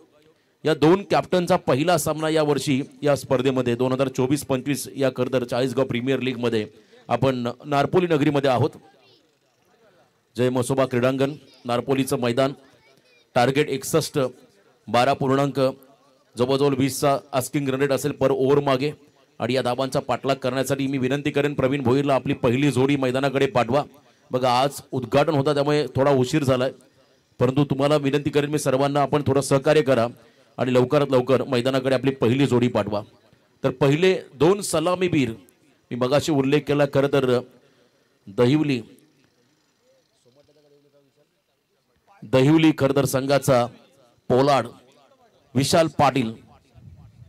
या 2 कॅप्टनचा पहिला सामना या वर्षी या स्पर्धेमध्ये 2024-25 या खरं तर चाळीसगाव प्रीमियर लीगमध्ये आपण नारपोली नगरीमध्ये आहोत. जय मसोबा क्रीडांगण नारपोलीचं मैदान. टार्गेट 61, 12 पूर्णांक जवळजवळ 20चा आस्किंग रन रेट असेल पर ओव्हर मागे. आणि या धाबांचा पाठलाग करण्यासाठी मी विनंती करेन प्रवीण भोईरला आपली पहिली जोडी मैदानाकडे पाठवा. बघा आज उद्घाटन होता त्यामुळे थोडा उशीर झालाय, परंतु तुम्हाला विनंती करेन मी सर्वांना आपण थोडं सहकार्य करा आणि लवकरात लवकर मैदानाकडे आपली पहिली जोडी पाठवा. तर पहिले 2 सलामीवीर मी मगाशी उल्लेख केला. खरं तर दहिवली खरं तर संघाचा पोलाड विशाल पाटील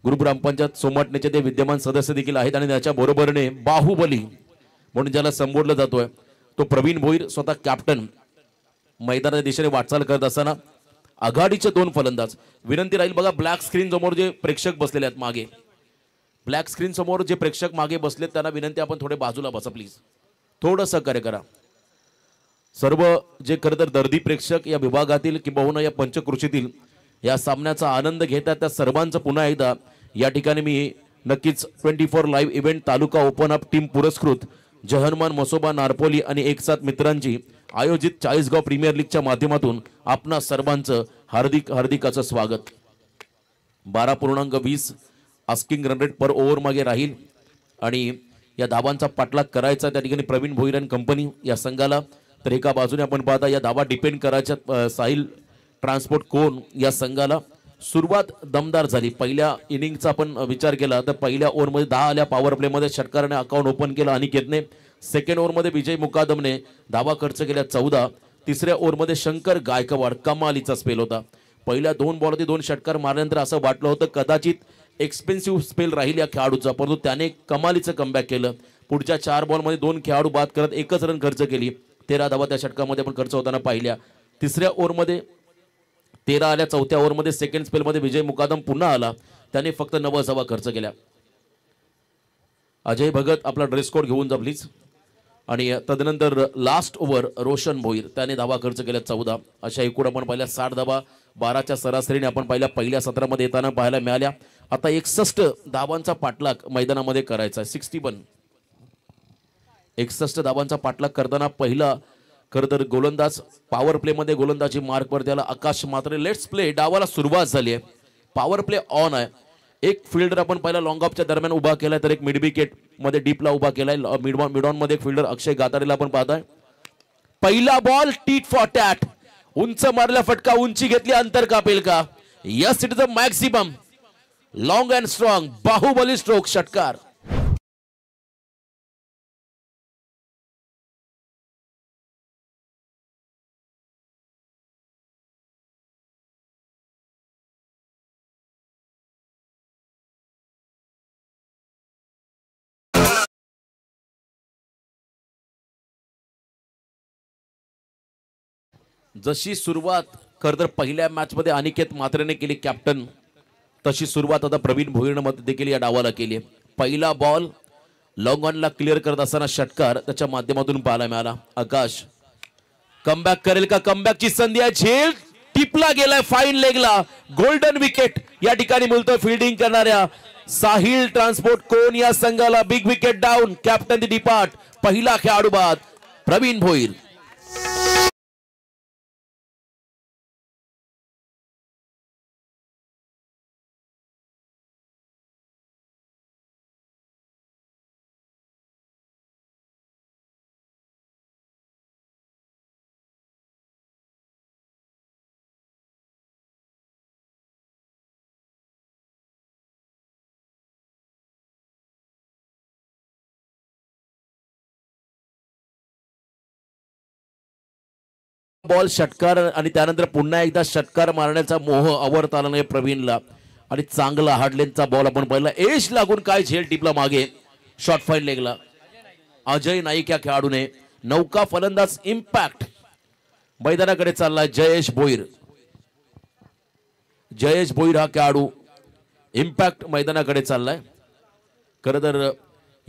गुरुग्रामपंचायत सोमवाटण्याचे ते विद्यमान सदस्य देखील आहेत. आणि त्याच्या बरोबरीने बाहुबली म्हणून ज्याला संबोधलं जातोय तो प्रवीण भोईर स्वतः कॅप्टन मैदानाच्या दिशेने वाटचाल करत असताना आघाडीचे 2 फलंदाज. विनंती राहील बघा ब्लॅक स्क्रीन समोर जे प्रेक्षक बसलेले आहेत मागे, ब्लॅक स्क्रीन समोर जे प्रेक्षक मागे बसलेत त्यांना विनंती आपण थोडे बाजूला बसा प्लीज. थोडं सहकार्य करा. सर्व जे खरं तर दर्दी प्रेक्षक या विभागातील किंबहुना या पंचकृषीतील या सामन्याचा आनंद घेतात त्या सर्वांचं पुन्हा एकदा या ठिकाणी मी नक्कीच 24 live event taluka open up team पुरस्कृत जय हनुमान मसोबा नारपोली आणि 1-7 मित्रांची आयोजित चाळीसगाव प्रीमियर लीगच्या माध्यमातून आपणा सर्वांचं हार्दिक असं स्वागत. 12.20 आस्किंग रन रेट पर ओव्हर मागे राहील आणि या धाबांचा पाठलाग करायचा त्या ठिकाणी प्रवीण भोईर आणि कंपनी या संघाला. तर एका बाजूने आपण पाहता या धाबा डिपेंड करायच्या साहिल ट्रान्सपोर्ट कोण या संघाला. सुरुवात दमदार झाली. पहिल्या इनिंगचा आपण विचार केला तर पहिल्या ओव्हरमध्ये 10 आल्या. पॉवर प्लेमध्ये षटकाराने अकाउंट ओपन केलं अनिकेतने. सेकंड ओव्हरमध्ये विजय मुकादमने धावा खर्च केल्या 14. तिसऱ्या ओव्हरमध्ये शंकर गायकवाड कमालीचा स्पेल होता. पहिल्या 2 बॉलमध्ये 2 षटकार मारल्यानंतर असं वाटलं होतं कदाचित एक्सपेन्सिव्ह स्पेल राहील या खेळाडूचा, परंतु त्याने कमालीचं कमबॅक केलं. पुढच्या 4 बॉलमध्ये 2 खेळाडू बाद करत 1च रन खर्च केली. 13 धावा त्या षटकामध्ये पण खर्च होताना पाहिल्या. तिसऱ्या ओव्हरमध्ये 13 आल्या. चौथ्या ओव्हरमध्ये सेकंड स्पेलमध्ये विजय मुकादम पुन्हा आला, त्याने फक्त 9 धावा खर्च केल्या. अजय भगत आपला ड्रेस कोड घेऊन जा प्लीज. आणि तदनंतर लास्ट ओव्हर रोशन भोईर, त्याने धावा खर्च केल्या 14. अशा एकूण आपण पाहिल्या 60 धावा 12च्या सरासरीने आपण पहिल्या सत्रामध्ये येताना पाहायला मिळाल्या. आता 61 धावांचा पाठलाग मैदानामध्ये करायचा. 61 धावांचा पाठलाग करताना पहिला खरं तर गोलंदाज पॉवर प्ले मध्ये गोलंदाजी मार्कवर त्याला आकाश म्हात्रे. Let's play. डावाला सुरुवात झाली आहे. पॉवर प्ले ऑन आहे. एक फिल्डर आपण पहिला लॉंग ऑफच्या दरम्यान उभा केलाय, तर एक मिड विकेट मध्ये डीपला उभा केलाय. मिड ऑन मध्ये एक फिल्डर अक्षय गातारेला आपण पाहताय. पहिला बॉल टीट फॉर टॅट. उंच मारला फटका, उंची घेतली, अंतर कापेल का? Yes, it is a maximum. Long and strong Baahubali stroke, षटकार. जशी सुरुवात खरं तर पहिल्या मॅच मध्ये अनिकेत म्हात्रेने केली कॅप्टन, तशी सुरुवात आता प्रवीण भोईरनं देखील या डावाला केली. पहिला बॉल लॉंग ऑनला क्लिअर करत असताना षटकार त्याच्या माध्यमातून पाहायला मिळाला. आकाश कमबॅक करेल का? कमबॅकची संधी आहे. झेल टिपला गेलाय फाईन लेगला. गोल्डन विकेट या ठिकाणी मिळतोय फिल्डिंग करणाऱ्या साहिल ट्रान्सपोर्ट कोण या संघाला. Big wicket down. कॅप्टन दी डिपार्ट. पहिला खेळाडू बाद प्रवीण भोईर. बॉल षटकार आणि त्यानंतर पुन्हा एकदा षटकार मारण्याचा मोह आवरता आला नाही प्रवीणला. आणि चांगला हार्डलेनचा बॉल आपण पाहिला. एज लागून काय झेल टिपला मागे. शॉर्ट फाईन लेगला. अजय नाईक या खेळाडूने नौका फलंदाज इम्पॅक्ट मैदानाकडे चाललाय. जयेश भोईर. जयेश भोईर हा खेळाडू इम्पॅक्ट मैदानाकडे चाललाय. खरं तर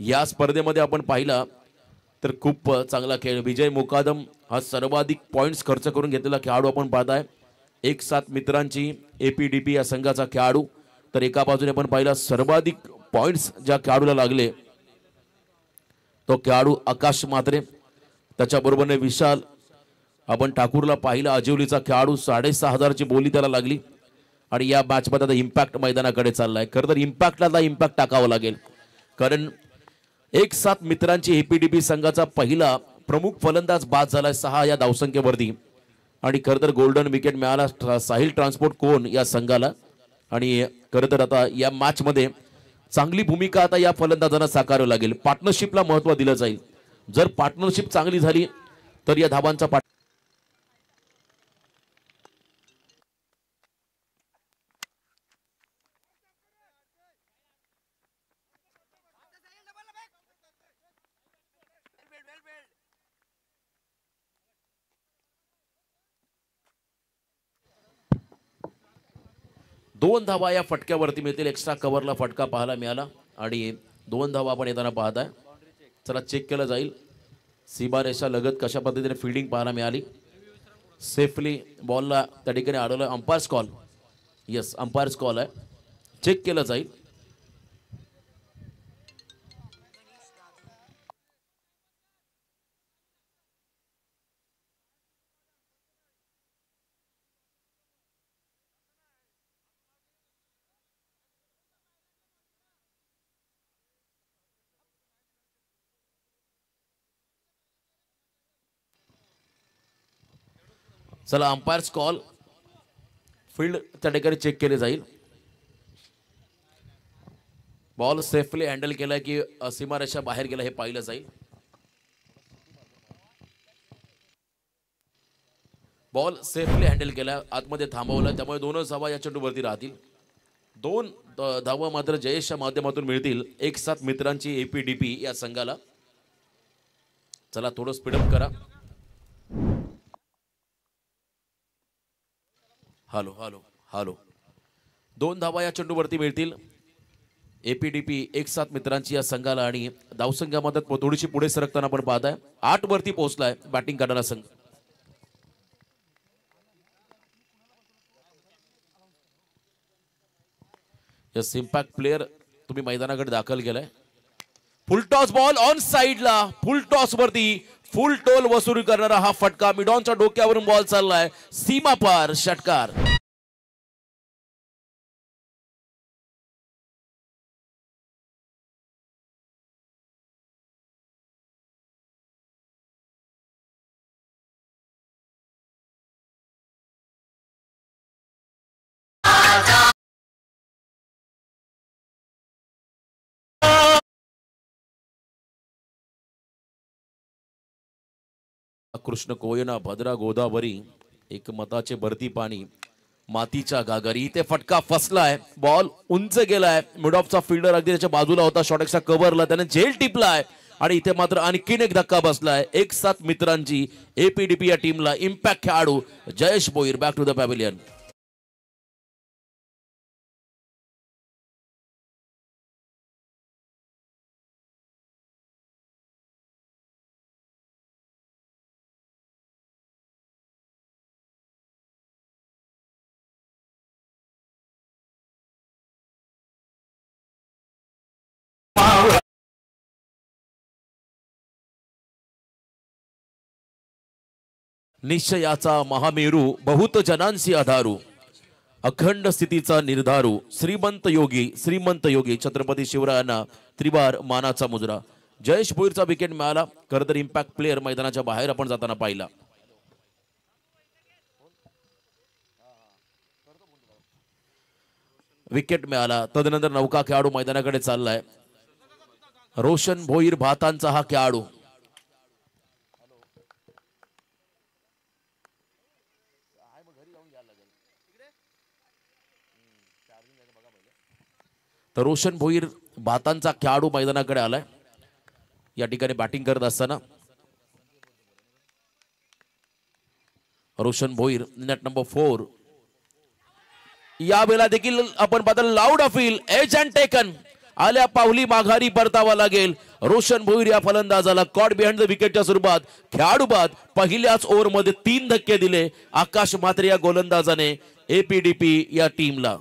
या स्पर्धेमध्ये आपण पाहिला तर खूप चांगला खेळ. विजय मुकादम हा सर्वाधिक पॉइंट्स खर्च करून घेतलेला खेळाडू आपण पाहताय. 1-7 मित्रांची एपीडीपी या संघाचा खेळाडू. तर एका बाजूने आपण पाहिला सर्वाधिक पॉइंट्स ज्या खेळाडूला लागले तो खेळाडू आकाश म्हात्रे. त्याच्याबरोबरने विशाल आपण ठाकूरला पाहिला. अजिवलीचा खेळाडू 6,500ची बोली त्याला लागली. आणि या मॅच मध्ये आता इम्पॅक्ट मैदानाकडे चाललाय. खरं तर इम्पॅक्टला इम्पॅक्ट टाकावं लागेल, कारण 1-7 मित्रांची एपीडीपी संघाचा पहिला प्रमुख फलंदाज बाद झालाय 6 या धावसंख्येवरती. आणि खरं तर गोल्डन विकेट मिळाला साहिल ट्रान्सपोर्ट कोण या संघाला. आणि खरं तर आता या मॅच मध्ये चांगली भूमिका आता या फलंदाजांना साकारावी लागेल. पार्टनरशिपला महत्त्व दिलं जाईल. जर पार्टनरशिप चांगली झाली तर या धावांचा दोन धावा या फटक्यावरती मिळतील. एक्स्ट्रा कव्हरला फटका पाहायला मिळाला आणि 2 धावा आपण येताना पाहताय. चला चेक केलं जाईल सीमारेषा लगत कशा पद्धतीने फिल्डिंग पाहायला मिळाली. सेफली बॉलला त्या ठिकाणी अडवलं. Umpires call. Yes, umpires call आहे. चेक केलं जाईल. चला अंपायर्स कॉल. फील्ड त्या ठिकाणी चेक केले जाईल. बॉल सेफली हँडल केला की सीमारेषा बाहेर गेला हे पाहिलं जाईल. बॉल सेफली हँडल केला, आतमध्ये थांबवला, त्यामुळे 2च धावा या चेंडूवरती राहतील. 2 धावा मात्र जयेशच्या माध्यमातून मिळतील. 1-7 मित्रांची एपीडीपी या संघाला. चला थोडं स्पीडअप करा. हॅलो हॅलो हॅलो 2 धावा या चेंडूवरती मिळतील. एपीडीपी 1-7 मित्रांची या संघाला. आणि धावसंख्यामध्ये थोडीशी पुढे सरकताना आपण पाहताय. 8 वरती पोहोचलाय बॅटिंग करणारा संघ. यस, इम्पॅक्ट प्लेयर तुम्ही मैदानाकडे दाखल केलाय. फुल टॉस बॉल ऑन साइडला, फुल टॉस वरती फुल टोल वसूल करणारा हा फटका. मिडॉनच्या डोक्यावरून बॉल चाललाय, सीमा पार षटकार. कृष्ण कोयना भद्रा गोदावरी एकमताचे भरती पाणी मातीच्या गागरी. इथे फटका फसलाय, बॉल उंच गेलाय. मिड ऑफचा फिल्डर अगदी त्याच्या बाजूला होता, शॉर्टेक्सचा कव्हरला त्याने झेल टिपलाय. आणि इथे मात्र आणखीन एक धक्का बसलाय. 1-7 मित्रांची एपीडीपी या टीमला. इम्पॅक्ट खेळाडू Jayesh Bhoir back to the pavilion. निश्चयाचा महामेरू बहुत जनांसी आधारू, अखंड स्थितीचा निर्धारू, श्रीमंत योगी छत्रपती शिवरायांना त्रिवार मानाचा मुजरा. जयेश भोईरचा विकेट मिळाला. खरं तर इम्पॅक्ट प्लेयर मैदानाच्या बाहेर आपण जाताना पाहिला. विकेट मिळाला. तदनंतर नौका खेळाडू मैदानाकडे चाललाय. रोशन भोईर भातांचा हा खेळाडू. तर रोशन भोईर भातांचा खेळाडू मैदानाकडे आलाय. या ठिकाणी बॅटिंग करत असताना रोशन भोईर नेट नंबर 4. या वेळेला देखील आपण बदल loud appeal edge and taken. आल्या पावली माघारी परतावा लागेल. रोशन भोईर या फलंदाजाला कॉट बिहाइंड द विकेटच्या स्वरूपात खेळाडू बाद पहिल्याच ओव्हरमध्ये 3 धक्के दिले आकाश म्हात्रे या गोलंदाजाने एपीडीपी या टीमला.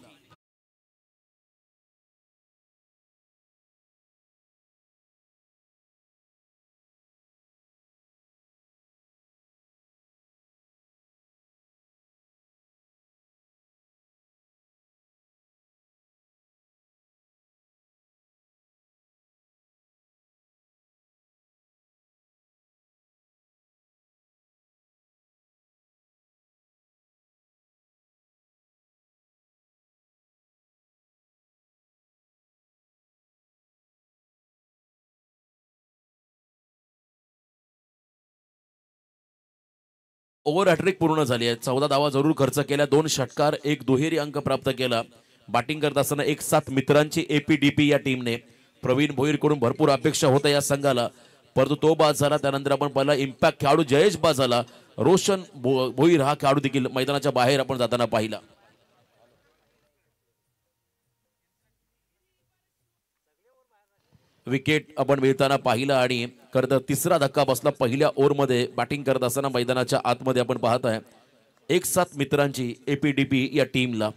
ओव्हर हॅट्रिक पूर्ण झाली आहे. 14 धावा जरूर खर्च केल्या, 2 षटकार, 1 दुहेरी अंक प्राप्त केला. बॅटिंग करत असताना 1-7 मित्रांची एपीडीपी या टीमने. प्रवीण भोईरकडून भरपूर अपेक्षा होत्या या संघाला, परंतु तो बाद झाला. त्यानंतर आपण पाहिला इम्पॅक्ट खेळाडू जयेश बाद झाला. रोशन भोईर हा खेळाडू देखील मैदानाच्या बाहेर आपण जाताना पाहिला. विकेट आपण मिळताना पाहिला. आणि खरं तर 3रा धक्का बसला पहिल्या ओव्हरमध्ये बॅटिंग करत असताना मैदानाच्या आतमध्ये आपण पाहताय. 1-7 मित्रांची एपीडीपी या टीमला.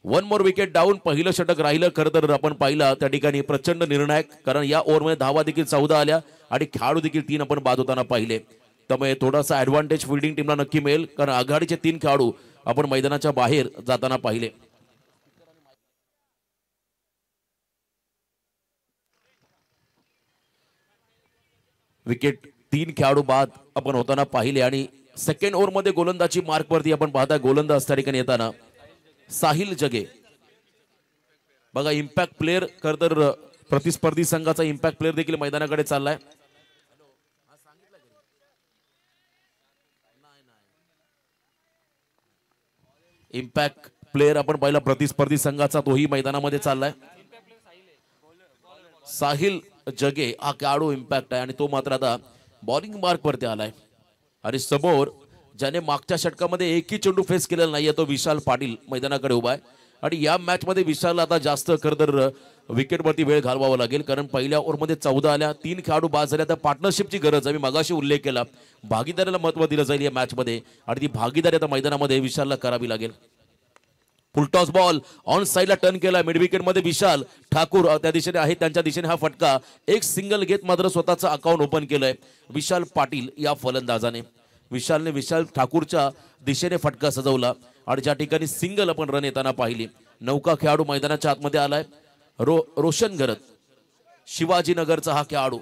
1 मोर विकेट डाऊन. पहिलं षटक राहिलं. खरं तर आपण पाहिला त्या ठिकाणी प्रचंड निर्णायक, कारण या ओव्हरमध्ये धावा देखील 14 आल्या आणि खेळाडू देखील 3 आपण बाद होताना पाहिले. त्यामुळे थोडासा ऍडव्हान्टेज फिल्डिंग टीमला नक्की मिळेल, कारण आघाडीचे 3 खेळाडू आपण मैदानाच्या बाहेर जाताना पाहिले. विकेट 3 खेळाडू बाद आपण होताना पाहिले. आणि सेकंड ओव्हरमध्ये गोलंदाजी मार्कवरती आपण पाहता गोलंदाज त्या ठिकाणी येताना साहिल जगे. बघा इम्पॅक्ट प्लेयर, खरं तर प्रतिस्पर्धी संघाचा इम्पॅक्ट प्लेयर देखील मैदानाकडे चाललाय. इम्पॅक्ट प्लेयर आपण पाहिला प्रतिस्पर्धी संघाचा तोही मैदानामध्ये चाललाय. साहिल जगे हा खेळाडू इम्पॅक्ट आहे आणि तो मात्र आता बॉलिंग मार्क वरती आलाय. आणि समोर ज्याने मागच्या षटकामध्ये एकही चेंडू फेस केलेला नाहीये तो विशाल पाटील मैदानाकडे उभा आहे. आणि या मॅच मध्ये विशालला आता जास्त खरं तर विकेटवरती वेळ घालवावा लागेल, कारण पहिल्या ओव्हरमध्ये 14 आल्या, 3 खेळाडू बाद झाल्या. तर पार्टनरशिपची गरज आहे. मी मगाशी उल्लेख केला, भागीदारीला महत्व दिलं जाईल या मॅच मध्ये आणि ती भागीदारी आता मैदानामध्ये विशालला करावी लागेल. फुलटॉस बॉल ऑन साइडला टर्न केला. मिड विकेट मध्ये विशाल ठाकूर त्या दिशेने आहे, त्यांच्या दिशेने हा फटका. एक सिंगल घेत मात्र स्वतःचं अकाउंट ओपन केलंय विशाल पाटील या फलंदाजाने. विशालने विशाल ठाकूरच्या दिशेने फटका सजवला आणि ज्या ठिकाणी सिंगल आपण रन येताना पाहिली. नौका खेळाडू मैदानाच्या आतमध्ये आलाय. रोशन घरत, शिवाजीनगरचा हा खेळाडू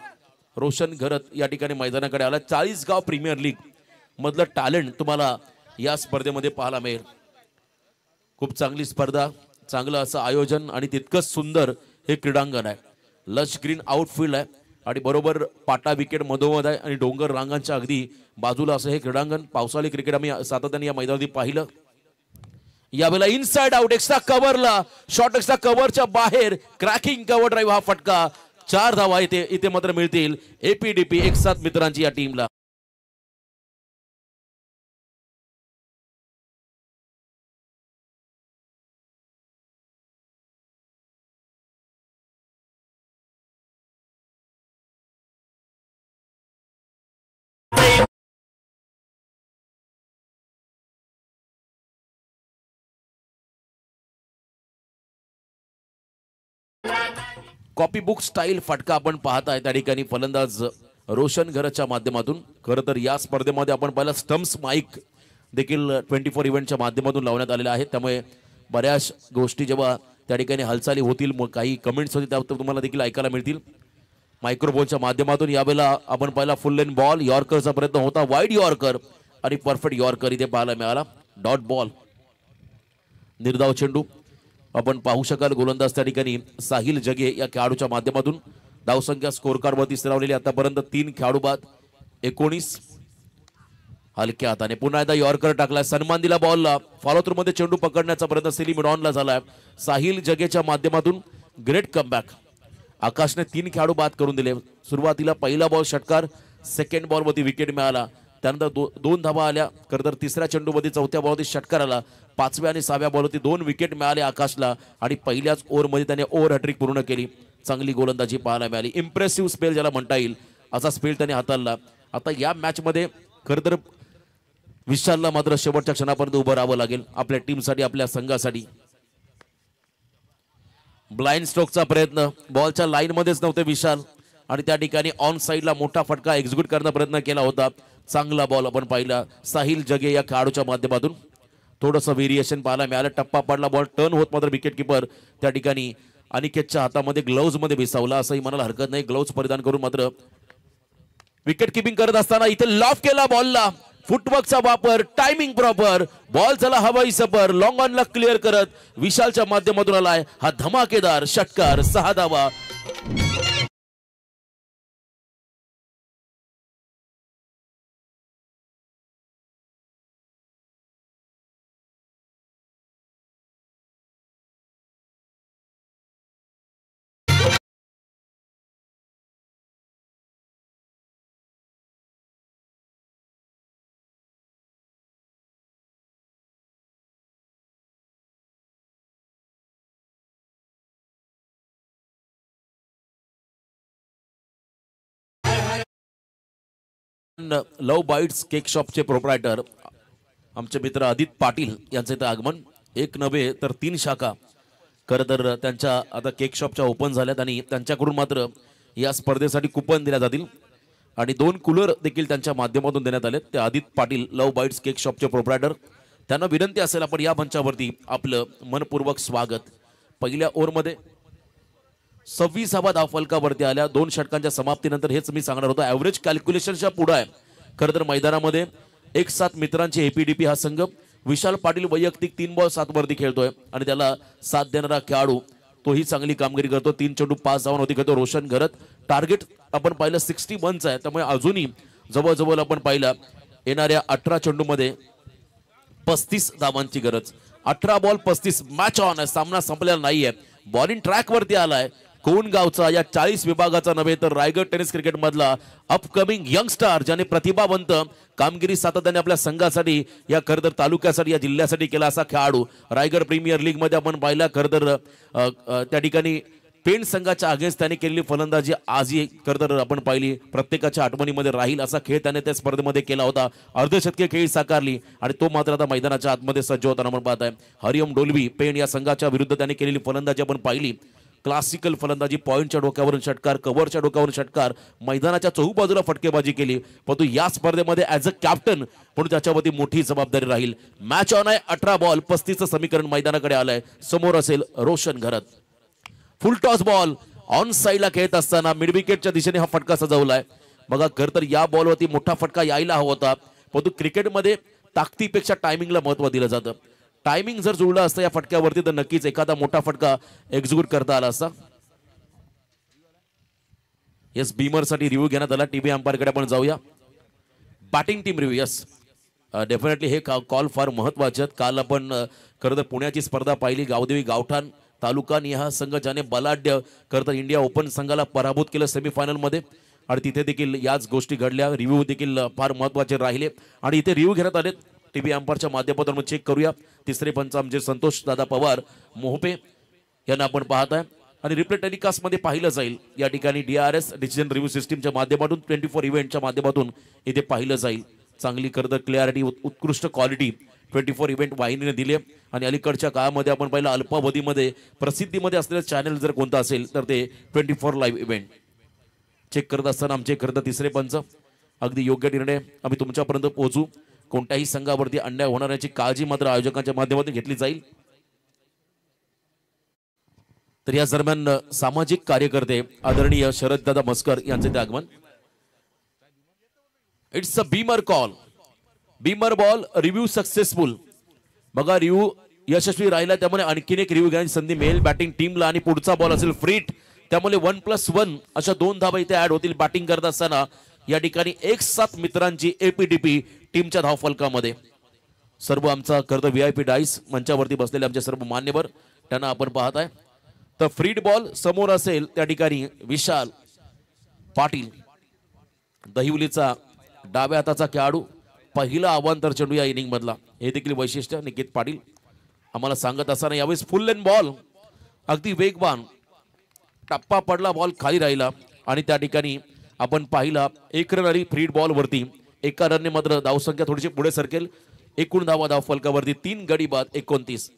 रोशन घरत या ठिकाणी मैदानाकडे आला. 40 गाव प्रीमियर लीग मधलं टॅलेंट तुम्हाला या स्पर्धेमध्ये पाहायला मिळेल. खूप चांगली स्पर्धा, चांगलं असं आयोजन आणि तितकंच सुंदर हे क्रीडांगण आहे. लश ग्रीन आउटफील्ड आहे आणि बरोबर पाटा विकेट मधोमध आहे आणि डोंगर रांगांच्या अगदी बाजूला असं हे क्रीडांगण. पावसाळी क्रिकेट आम्ही सातत्याने या मैदानात पाहिलं. यावेळेला इनसाइड आउट, एक्स्ट्रा कव्हरला शॉर्ट, एक्स्ट्रा कव्हरच्या बाहेर क्रॅकिंग कव्हर ड्राईव्ह हा फटका. 4 धावा इथे मात्र मिळतील एपीडीपी 1-7 मित्रांची या टीमला. कॉपी बुक स्टाईल फटका आपण पाहताय त्या ठिकाणी फलंदाज रोशन घरच्या माध्यमातून. खरं तर या स्पर्धेमध्ये आपण पाहिलं स्टम्प्स माईक देखील 24 इव्हेंटच्या माध्यमातून लावण्यात आलेला आहे. त्यामुळे बऱ्याच गोष्टी जेव्हा त्या ठिकाणी हालचाली होतील, काही कमेंट्स होतील त्या तुम्हाला देखील ऐकायला मिळतील मायक्रोफोनच्या माध्यमातून. यावेळेला आपण पाहिला फुल लेन बॉल, यॉर्करचा प्रयत्न होता, वाईड यॉर्कर आणि परफेक्ट यॉर्कर इथे पाहायला मिळाला. डॉट बॉल, निर्धाव चेंडू आपण पाहू शकाल. गोलंदाज त्या ठिकाणी साहिल जगे या खेळाडूच्या माध्यमातून. धावसंख्या स्कोर कार्ड वरती स्थिरावलेली आतापर्यंत 3 खेळाडू बाद, 19. हलक्या हाताने पुन्हा एकदा यॉर्कर टाकलाय, सन्मान दिला बॉलला. फॉलो थ्रू मध्ये चेंडू पकडण्याचा प्रयत्न सिली मिडॉनला झालाय साहिल जगेच्या माध्यमातून. Great comeback. आकाशने 3 खेळाडू बाद करून दिले. सुरुवातीला पहिला बॉल षटकार, सेकंड बॉल मध्ये विकेट मिळाला, त्यानंतर 2 धावा आल्या. खरं तर तिसऱ्या चेंडूमध्ये 4थ्या बॉलवरती षटकार आला. 5व्या आणि 6व्या बॉलवरती 2 विकेट मिळाले आकाशला आणि पहिल्याच ओव्हरमध्ये त्याने ओव्हर हॅट्रिक पूर्ण केली. चांगली गोलंदाजी पाहायला मिळाली. इम्प्रेसिव्ह स्पेल ज्याला म्हणता येईल असा स्पेल त्याने हाताळला. आता या मॅच मध्ये खरं तर विशालला मात्र शेवटच्या क्षणापर्यंत उभं राहावं लागेल आपल्या टीमसाठी, आपल्या संघासाठी. ब्लाइंड स्ट्रोकचा प्रयत्न, बॉलच्या लाईन मध्येच नव्हते विशाल आणि त्या ठिकाणी ऑन साइडला मोठा फटका एक्झिक्यूट करण्याचा प्रयत्न केला होता. चांगला बॉल आपण पाहिला साहिल जगे या खेळाडूच्या माध्यमातून. थोडंसं व्हेरिएशन पाहायला मिळालं. टप्पा पडला, बॉल टर्न होत मात्र विकेट किपर त्या ठिकाणी अनिकेतच्या हातामध्ये ग्लोव्ज मध्ये विसावला, असंही म्हणायला हरकत नाही. ग्लोव्ज परिधान करून मात्र विकेट किपिंग करत असताना इथे लॉफ केला बॉलला. फुटवर्कचा वापर, टायमिंग प्रॉपर, बॉल झाला हवाई सफर, लॉंग ऑनला क्लिअर करत विशालच्या माध्यमातून आलाय हा धमाकेदार षटकार. 6 धावा. लव बाईट्स केक शॉपचे प्रोप्रायटर आमचे मित्र आदित पाटील यांचे इथं आगमन. 1 नव्हे तर 3 शाखा खरं तर त्यांच्या आता केक शॉपच्या ओपन झाल्यात आणि त्यांच्याकडून मात्र या स्पर्धेसाठी कुपन दिल्या जातील आणि 2 कूलर देखील त्यांच्या माध्यमातून देण्यात आले. ते Aadit Patil love bites cake शॉपचे प्रोप्रायटर, त्यांना विनंती असेल आपण या मंचावरती आपलं मनपूर्वक स्वागत. पहिल्या ओव्हरमध्ये 26वा धाव फलकावरती आल्या. 2 षटकांच्या समाप्तीनंतर हेच मी सांगणार होतो, ऍव्हरेज कॅल्क्युलेशनच्या पुढे आहे. खरं तर मैदानामध्ये 1-7 मित्रांची एपीडीपी हा संघ. विशाल पाटील वैयक्तिक 3 बॉल 7 वरती खेळतोय आणि त्याला साथ देणारा खेळाडू तोही चांगली कामगिरी करतो. 3 चेंडू 5 धावांवरती खेळतो रोशन घरत. टार्गेट आपण पाहिलं 61चं आहे, त्यामुळे अजूनही जवळजवळ आपण पाहिलं येणाऱ्या 18 चेंडूमध्ये 35 धावांची गरज. 18 बॉल 35 मॅच ऑन आहे. सामना संपलेला नाहीये. बॉलिंग ट्रॅक वरती आलाय कोणगावचा या 40 विभागाचा नव्हे तर रायगड टेनिस क्रिकेट मधला अपकमिंग यंगस्टार ज्याने प्रतिभावंत कामगिरी सातत्याने आपल्या संघासाठी या खरतर तालुक्यासाठी या जिल्ह्यासाठी केला असा खेळाडू रायगड प्रीमियर लीग मध्ये आपण पाहिला. खरतर त्या ठिकाणी पेण संघाच्या अगेन्स्ट त्याने केलेली फलंदाजी आजही खरतर आपण पाहिली प्रत्येकाच्या आठवणीमध्ये राहील असा खेळ त्याने त्या स्पर्धेमध्ये केला होता. अर्धशतकीय खेळी साकारली आणि तो मात्र आता मैदानाच्या आतमध्ये सज्ज होताना आपण पाहत आहे. हरिओम डोलवी पेण या संघाच्या विरुद्ध त्याने केलेली फलंदाजी आपण पाहिली. क्लासिकल फलंदाजी पॉईंटच्या डोक्यावरून षटकार कव्हरच्या डोक्यावरून षटकार मैदानाच्या चहूबाजूला फटकेबाजी केली. परंतु या स्पर्धेमध्ये ॲज अ कॅप्टन म्हणून त्याच्यावरती मोठी जबाबदारी राहील. मॅच ऑन आहे. 18 बॉल 35 समीकरण मैदानाकडे आलंय. समोर असेल रोशन घरत. फुल टॉस बॉल ऑन साईडला खेळत असताना मिड विकेटच्या दिशेने हा फटका सजवलाय. बघा खर तर या बॉलवरती मोठा फटका यायला हवा होता परंतु क्रिकेटमध्ये ताकदीपेक्षा टायमिंगला महत्व दिलं जातं. टायमिंग जर जुळलं असतं या फटक्यावरती तर नक्कीच एखादा मोठा फटका एक्झिक्यूट करता आला असता. यस बीमर साठी रिव्ह्यू घेण्यात आला. टीव्ही अंपायरकडे आपण जाऊया. Batting team review. Yes definitely हे कॉल फार महत्वाचे आहेत. काल आपण खरं तर पुण्याची स्पर्धा पाहिली. गावदेवी गावठाण तालुका निहा संघ ज्याने बलाढ्य खरं तर इंडिया ओपन संघाला पराभूत केलं सेमीफायनल मध्ये आणि तिथे देखील याच गोष्टी घडल्या. रिव्ह्यू देखील फार महत्वाचे राहिले आणि इथे रिव्ह्यू घेण्यात आले. टीव्ही अंपायरच्या माध्यमातून चेक करूया. तिसरे पंच आमचे संतोष दादा पवार मोहपे यांना आपण पाहत आहे आणि रिप्ले टेलिकास्ट मध्ये पाहिलं जाईल. या ठिकाणी DRS डिसिजन रिव्ह्यू सिस्टीमच्या माध्यमातून 24 इव्हेंटच्या माध्यमातून इथे पाहिलं जाईल. चांगली खरं तर क्लॅरिटी उत्कृष्ट क्वालिटी 24 इव्हेंट वाहिनीने दिले आणि अलीकडच्या काळामध्ये आपण पाहिलं अल्पावधीमध्ये प्रसिद्धीमध्ये असलेलं चॅनल जर कोणतं असेल तर ते 24 लाईव्ह इव्हेंट. चेक करत असताना आमचे खरं तर तिसरे पंच अगदी योग्य निर्णय आम्ही तुमच्यापर्यंत पोहोचू. कोणत्याही संघावरती अन्याय होणाऱ्याची काळजी मात्र आयोजकांच्या माध्यमातून घेतली जाईल. तर या दरम्यान सामाजिक कार्यकर्ते आदरणीय शरददादा मस्कर यांचे ते आगमन. It's a Beamer call. Beamer ball review successful. बघा रिव्ह्यू यशस्वी राहिला त्यामुळे आणखीन एक रिव्ह्यू घेण्याची संधी मिळेल बॅटिंग टीमला आणि पुढचा बॉल असेल फ्रीट त्यामुळे 1+1 अशा 2 धावा इथे ऍड होतील. बॅटिंग करत असताना या ठिकाणी 1-7 मित्रांची APDP टीमच्या धावफलकामध्ये. सर्व आमचा खरं तर VIP डाईस मंचावरती बसलेले आमचे सर्व मान्यवर त्यांना आपण पाहत आहे. तर फ्रीड बॉल समोर असेल त्या ठिकाणी विशाल पाटील दहिवलीचा डाव्या हाताचा खेळाडू. पहिला अवांतर चेंडू या इनिंग मधला हे देखील वैशिष्ट्य निकेत पाटील आम्हाला सांगत असताना यावेळेस फुल लेन बॉल अगदी वेगवान टप्पा पडला बॉल खाली राहिला आणि त्या ठिकाणी आपण पाहिला 1 रन आली फ्रीड बॉल वरती. एका रनने मात्र धावसंख्या थोडीशी पुढे सरकेल. एकूण धावा धाव फलकावरती 3 गडी बाद 29.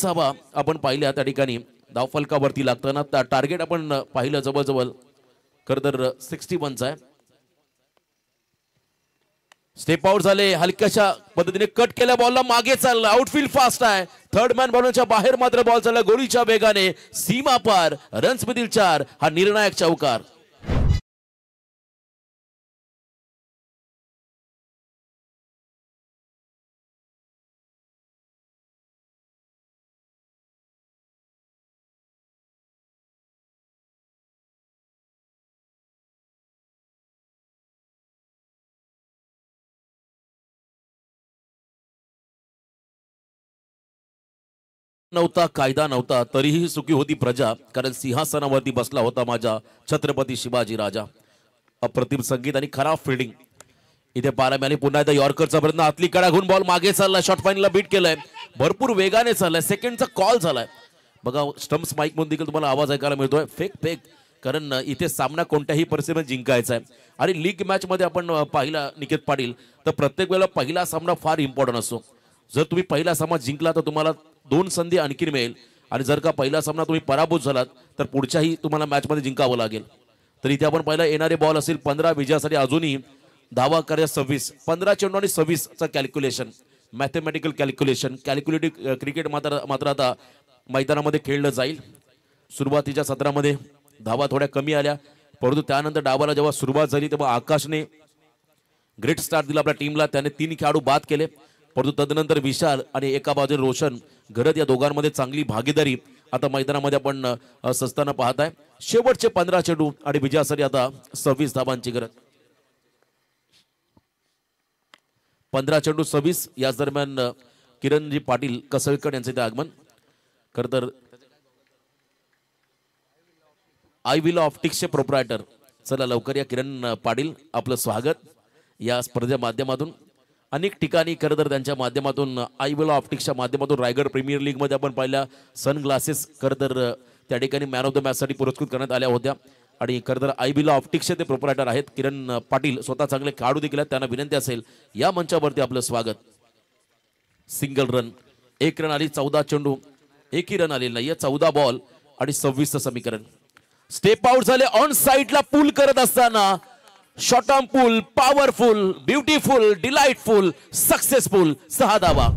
धावा आपण पाहिल्या त्या ठिकाणी धावफलकावरती लागताना टार्गेट आपण पाहिलं जवळजवळ खरं तर 61 आहे. स्टेप आउट झाले. हलक्याच्या पद्धतीने कट केल्या बॉलला मागे चालला. आउटफील्ड फास्ट आहे. थर्ड मॅन बॉलच्या बाहेर मात्र बॉल चालला गोळीच्या वेगाने सीमा पार. रन्स मधील 4 हा निर्णायक चौकार. नव्हता कायदा नव्हता तरीही सुखी होती प्रजा कारण सिंहासनावरती बसला होता माझा छत्रपती शिवाजी राजा. अप्रतिम संगीत आणि खराब फिल्डिंग इथे पाहायला मिळाली. पुन्हा एकदा यॉर्करचा प्रयत्न आतली कडा घेऊन बॉल मागे चालला. शॉर्ट फाईनला बीट केलाय. भरपूर वेगाने चाललाय. सेकंडचा कॉल झालाय. बघा स्टम्प्स माईक मधून देखील तुम्हाला आवाज ऐकायला मिळतोय फेक कारण इथे सामना कोणत्याही परिस्थितीमध्ये जिंकायचा आहे. आणि लीग मॅच मध्ये आपण पाहिला निकेत पाटील तर प्रत्येक वेळेला पहिला सामना फार इम्पॉर्टंट असतो. जर तुम्ही पहिला सामना जिंकला तर तुम्हाला 2 संधी आणखी मिळेल आणि जर का पहिला सामना तुम्ही पराभूत झालात तर पुढच्याही तुम्हाला मॅच मध्ये जिंकावं लागेल. तर इथे आपण पहिला येणारे बॉल असेल 15 विजयासाठी अजूनही धावा कार्य 26. 15 चेंडू आणि 26 चा कॅल्क्युलेशन मॅथमॅटिकल कॅल्क्युलेटिव्ह क्रिकेट मात्र आता मैदानामध्ये खेळलं जाईल. सुरुवातीच्या सत्रामध्ये धावा थोड्या कमी आल्या परंतु त्यानंतर डावाला जेव्हा सुरुवात झाली तेव्हा आकाशने ग्रेट स्टार्ट दिला आपल्या टीमला. त्याने 3 खेळाडू बाद केले परंतु तदनंतर विशाल आणि एका बाजूने रोशन घरत या दोघांमध्ये चांगली भागीदारी आता मैदानामध्ये आपण सस्ताना पाहताय. शेवटचे 15 चेंडू आणि विजयासाठी आता 26 धाबांची गरज. 15 चेंडू 26. याच दरम्यान किरणजी पाटील कसळकर यांचे ते आगमन. खरं तर आय विल ऑप्टिक्सचे प्रोप्रायटर. चला लवकर या किरण पाटील, आपलं स्वागत या स्पर्धेच्या माध्यमातून. अनेक ठिकाणी खरं तर त्यांच्या माध्यमातून आय विल ऑप्टिक्सच्या माध्यमातून रायगड प्रीमियर लीग मध्ये आपण पाहिल्या सन ग्लासेस खरं तर त्या ठिकाणी मॅन ऑफ द मॅच साठी पुरस्कृत करण्यात आल्या होत्या. आणि खरं तर आय विल ऑप्टिक्सचे ते प्रोप्रायटर आहेत किरण पाटील. स्वतः चांगले खेळाडू देखील आहेत. त्यांना विनंती असेल या मंचावरती आपलं स्वागत. सिंगल रन, 1 रन आली. 14 चेंडू, एकही रन आलेला नाहीये. 14 बॉल आणि 26चं समीकरण. स्टेप आउट झाले. ऑन साइडला पूल करत असताना short arm pool, powerful, beautiful, delightful, successful. 6 धावा.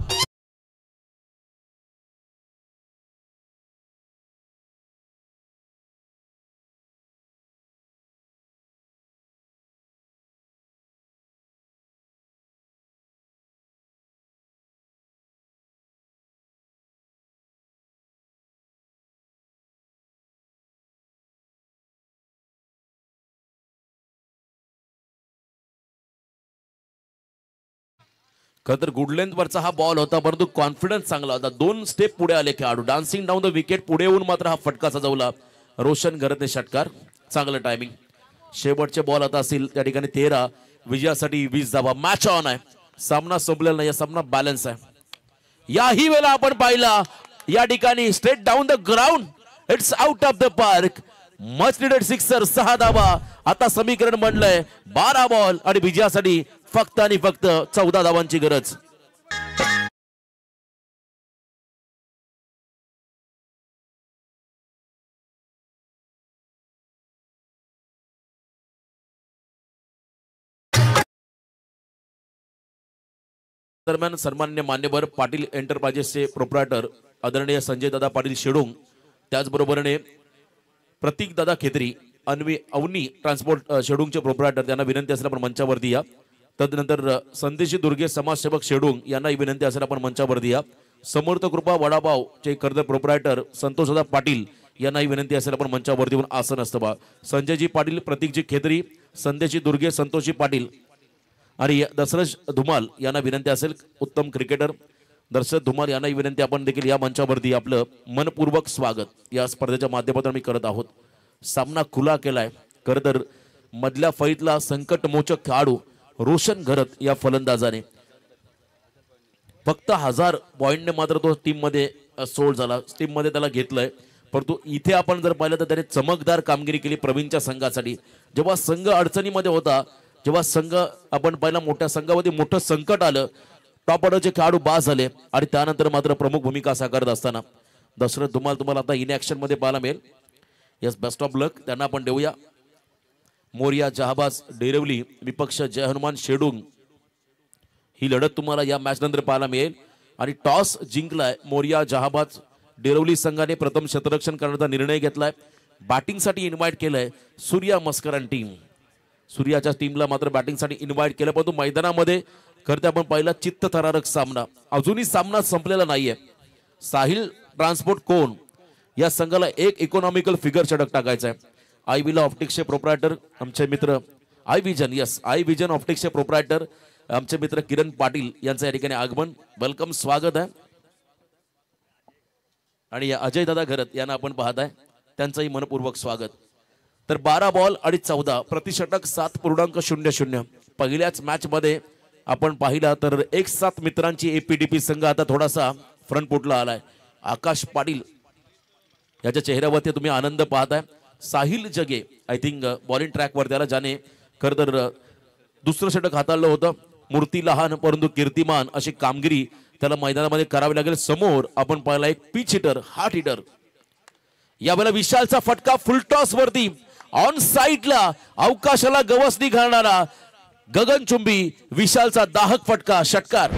खरं तर गुड लेंथ वरचा हा बॉल होता, परंतु कॉन्फिडन्स चांगला होता. 2 स्टेप पुढे आले खेळाडू. डान्सिंग डाऊन द विकेट पुढे येऊन मात्र हा फटका सजवला. रोशन घरतने षटकार. चांगलं टायमिंग. शेवटचे बॉल आता असतील त्या ठिकाणी 13. विजयासाठी 20 धावा. मॅच ऑन आहे. सामना संपलेला नाही. सामना बॅलन्स आहे. याही वेळेला आपण पाहिला या ठिकाणी straight down the ground, it's out of the park. Much needed sixer. 6 धावा. आता समीकरण बनलंय 12 बॉल आणि विजयासाठी फक्त आणि फक्त 14 धावांची गरज. दरम्यान सन्माननीय मान्यवर पाटील एंटरप्राइजेसचे प्रोप्रायटर आदरणीय संजय दादा पाटील शेडोंग, त्याचबरोबरने प्रतीक दादा खेत्री, अवनी ट्रान्सपोर्ट शेडोंगचे प्रोप्रायटर, त्यांना विनंती असेल आपण मंचावरती या. तदनंतर संदेशी दुर्गे समाजसेवक शेडोंग यांनाही विनंती असेल आपण मंचावरती या. समर्थ कृपा वडापावचे कर्ज प्रोप्रायटर संतोषदा पाटील यांनाही विनंती असेल आपण मंचावरती येऊन आसन असतं बा. संजयजी पाटील, प्रतीकजी खेत्री, संदेशी दुर्गे, संतोषजी पाटील आणि दशरथ धुमाल यांना विनंती असेल. उत्तम क्रिकेटर दशरथ धुमाल यांनाही विनंती आपण देखील या मंचावरती आपलं मनपूर्वक स्वागत या स्पर्धेच्या माध्यमातून आम्ही करत आहोत. सामना खुला केलाय. खरं तर मधल्या फळीतला संकटमोचक खेळाडू रोशन घरत या फलंदाजाने फक्त 1000 पॉइंटने मात्र तो टीम मध्ये सोड झाला. टीम मध्ये त्याला घेतलंय. परंतु इथे आपण जर पाहिलं तर त्याने चमकदार कामगिरी केली प्रवीणच्या संघासाठी. जेव्हा संघ अडचणीमध्ये होता, जेव्हा संघ आपण पाहिला मोठ्या संघामध्ये मोठं संकट आलं, टॉप ऑर्डरचे खेळाडू बाद झाले आणि त्यानंतर मात्र प्रमुख भूमिका साकारत असताना दशरथ धुमाल तुम्हाला आता इन ऍक्शन मध्ये पाहायला मिळेल. यस, बेस्ट ऑफ लक त्यांना आपण देऊया. मोरिया जहाबाज डेरवली विपक्ष जय हनुमान शेडुंग, ही लढत तुम्हाला या मॅच नंतर पाहायला मिळेल. आणि टॉस जिंकलाय मोरिया जहाबाज डेरवली संघाने. प्रथम क्षेत्ररक्षण करण्याचा निर्णय घेतलाय. बॅटिंगसाठी इन्व्हाइट केलंय सूर्या मस्करन टीम. सूर्याच्या टीमला मात्र बॅटिंगसाठी इन्व्हाइट केलं, परंतु मैदानामध्ये खरं तर आपण पाहिला चित्तथरारक सामना. अजूनही सामना संपलेला नाहीये. साहिल ट्रान्सपोर्ट कोण या संघाला एक इकॉनॉमिकल फिगर षटक टाकायचा आहे. आय विल ऑप्टिक्सचे प्रोप्रायटर आमचे मित्र आय विजन, यस आय विजन ऑप्टिक्सचे प्रोप्रायटर आमचे मित्र किरण पाटील यांचं या ठिकाणी आगमन. वेलकम, स्वागत आहे. आणि अजय दादा घरत यांना आपण पाहताय, त्यांचंही मनपूर्वक स्वागत. तर 12 बॉल आणि 14 प्रतिषटक 7.00. पहिल्याच मॅच मध्ये आपण पाहिला तर 1-7 मित्रांची एपीडीपी संघ आता थोडासा फ्रंट फुटला आलाय. आकाश पाटील याच्या चेहऱ्यावरती तुम्ही आनंद पाहताय. साहिल जगे आय थिंक बॉलिंग ट्रॅकवर त्याला ज्याने खरं तर दुसरं षटक हाताळलं होतं. मूर्ती लहान परंतु कीर्तिमान अशी कामगिरी त्याला मैदानामध्ये करावी लागेल. समोर आपण पाहिला एक पिच हिटर, हार्ट हिटर. यावेळेला विशालचा फटका फुलटॉस वरती ऑन साइडला अवकाशाला गवसणी घालणारा गगनचुंबी विशालचा दाहक फटका, षटकार.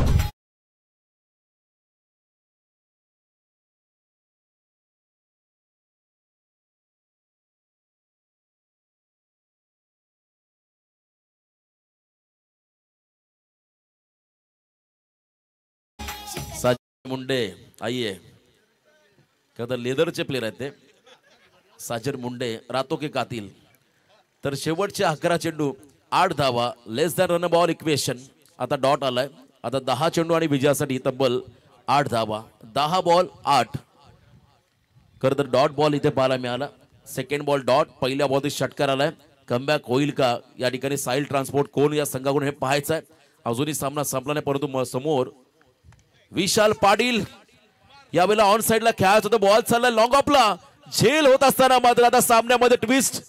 मुंडे आइए. का तर लेदरचे प्लेयर आहेत ते साजर मुंडे रातो के कातील. तर शेवटचे 11 चेंडू 8 धावा less than run ball equation. आता डॉट आलाय. आता 10 चेंडू आणि विजयासाठी तब्बल 8 धावा 10 बॉल 8. खरं तर डॉट बॉल इथे पाहायला मिळाला. Second ball dot. पहिल्या बॉलची षटकार आलाय. कमबॅक होईल का या ठिकाणी साईल ट्रान्सपोर्ट कोण या संघाकडून हे पाहायचं आहे. अजूनही सामना संपला नाही परंतु समोर विशाल पाटील यावेळेला ऑन साइडला खेळायचं होतं. बॉल चाललाय लॉंग ऑफला. झेल होत असताना मात्र आता सामन्यामध्ये ट्विस्ट.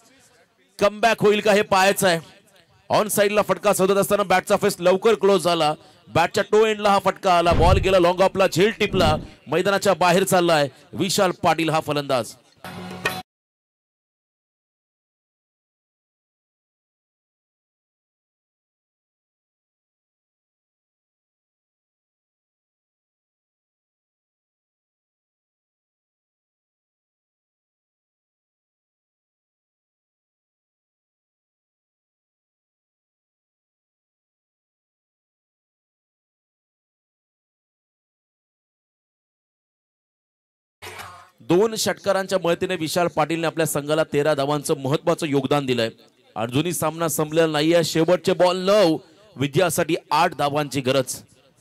कमबॅक होईल का हे पाहायचं आहे. ऑन साइडला फटका शोधत असताना बॅटचा फेस लवकर क्लोज झाला. बॅटच्या टो एंडला हा फटका आला. बॉल गेला लॉंग ऑफला. झेल टिपला. मैदानाच्या बाहेर चाललाय विशाल पाटील हा फलंदाज. दोन षटकारांच्या मदतीने विशाल पाटीलने आपल्या संघाला 13 धावांचं महत्वाचं योगदान दिलंय. अजूनही सामना संपलेला नाहीये. शेवटचे बॉल 9 विजयासाठी 8 धावांची गरज.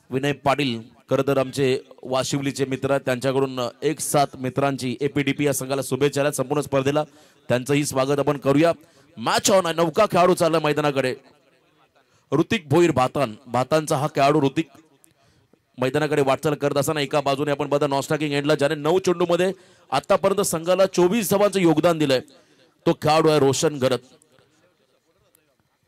विनय पाटील खरं तर आमचे वाशिवलीचे मित्र आहेत. त्यांच्याकडून 1-7 मित्रांची एपीडीपी या संघाला शुभेच्छा आहेत संपूर्ण स्पर्धेला. त्यांचंही स्वागत आपण करूया. मॅच ऑन आहे. नौका खेळाडू चालला मैदानाकडे. ऋतिक भोईर भातांचा हा खेळाडू ऋतिक मैदानाकडे वाटचाल करत असताना एका बाजूने आपण बघा नॉस्टॅकिंग एंडला ज्याने 9 चेंडू मध्ये आतापर्यंत संघाला 24 धावांचं योगदान दिलंय तो खेळाडू आहे रोशन घरत.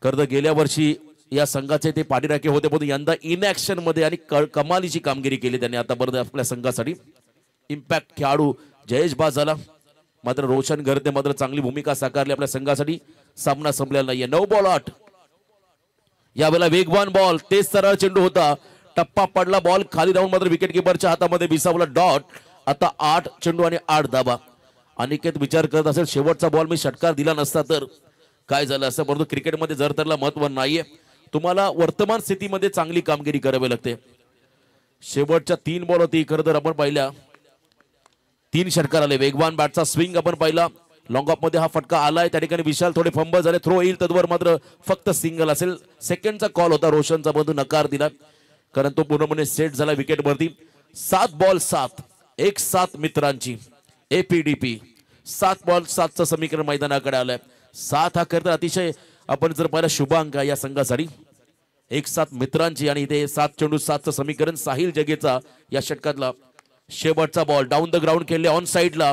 खरं तर गेल्या वर्षी या संघाचे ते पाठीराखे होते पण यंदा इन ऍक्शन मध्ये आणि कमालीची कामगिरी केली त्यांनी आतापर्यंत आपल्या संघासाठी. इम्पॅक्ट खेळाडू जयेश बाज झाला. मात्र रोशन घरते मात्र चांगली भूमिका साकारली आपल्या संघासाठी. सामना संपलेला नाहीये. 9 बॉल 8. यावेळेला वेगवान बॉल तेज सरळ चेंडू होता. टप्पा पडला. बॉल खाली जाऊन मात्र विकेट किपरच्या हातामध्ये विसावला डॉट. आता 8 चेंडू आणि 8 धाबा. अनिकेत विचार करत असेल शेवटचा बॉल मी षटकार दिला नसता तर काय झालं असं. परंतु क्रिकेटमध्ये जर त्याला महत्व नाहीये. तुम्हाला वर्तमान स्थितीमध्ये चांगली कामगिरी करावी लागते. शेवटच्या 3 बॉल होती. खरं तर आपण पाहिल्या 3 षटकार आले. वेगवान बॅटचा स्विंग आपण पाहिला. लॉंग ऑफ मध्ये हा फटका आलाय. त्या ठिकाणी विशाल थोडे फंबल झाले. थ्रो येईल तद्वर मात्र फक्त सिंगल असेल. सेकंडचा कॉल होता रोशनचा बंधू नकार दिला कारण तो पूर्णपणे सेट झाला विकेटवरती. 7 बॉल 7. 1-7 मित्रांची एपीडीपी. 7 बॉल 7चं समीकरण मैदानाकडे आलंय. 7 हा खरं तर अतिशय आपण जर पाहिला शुभांक या संघासाठी. 1-7 मित्रांची आणि इथे 7 चेंडू 7चं समीकरण. साहिल जगेचा या षटकातला शेवटचा बॉल डाऊन द ग्राउंड केले ऑन साइडला.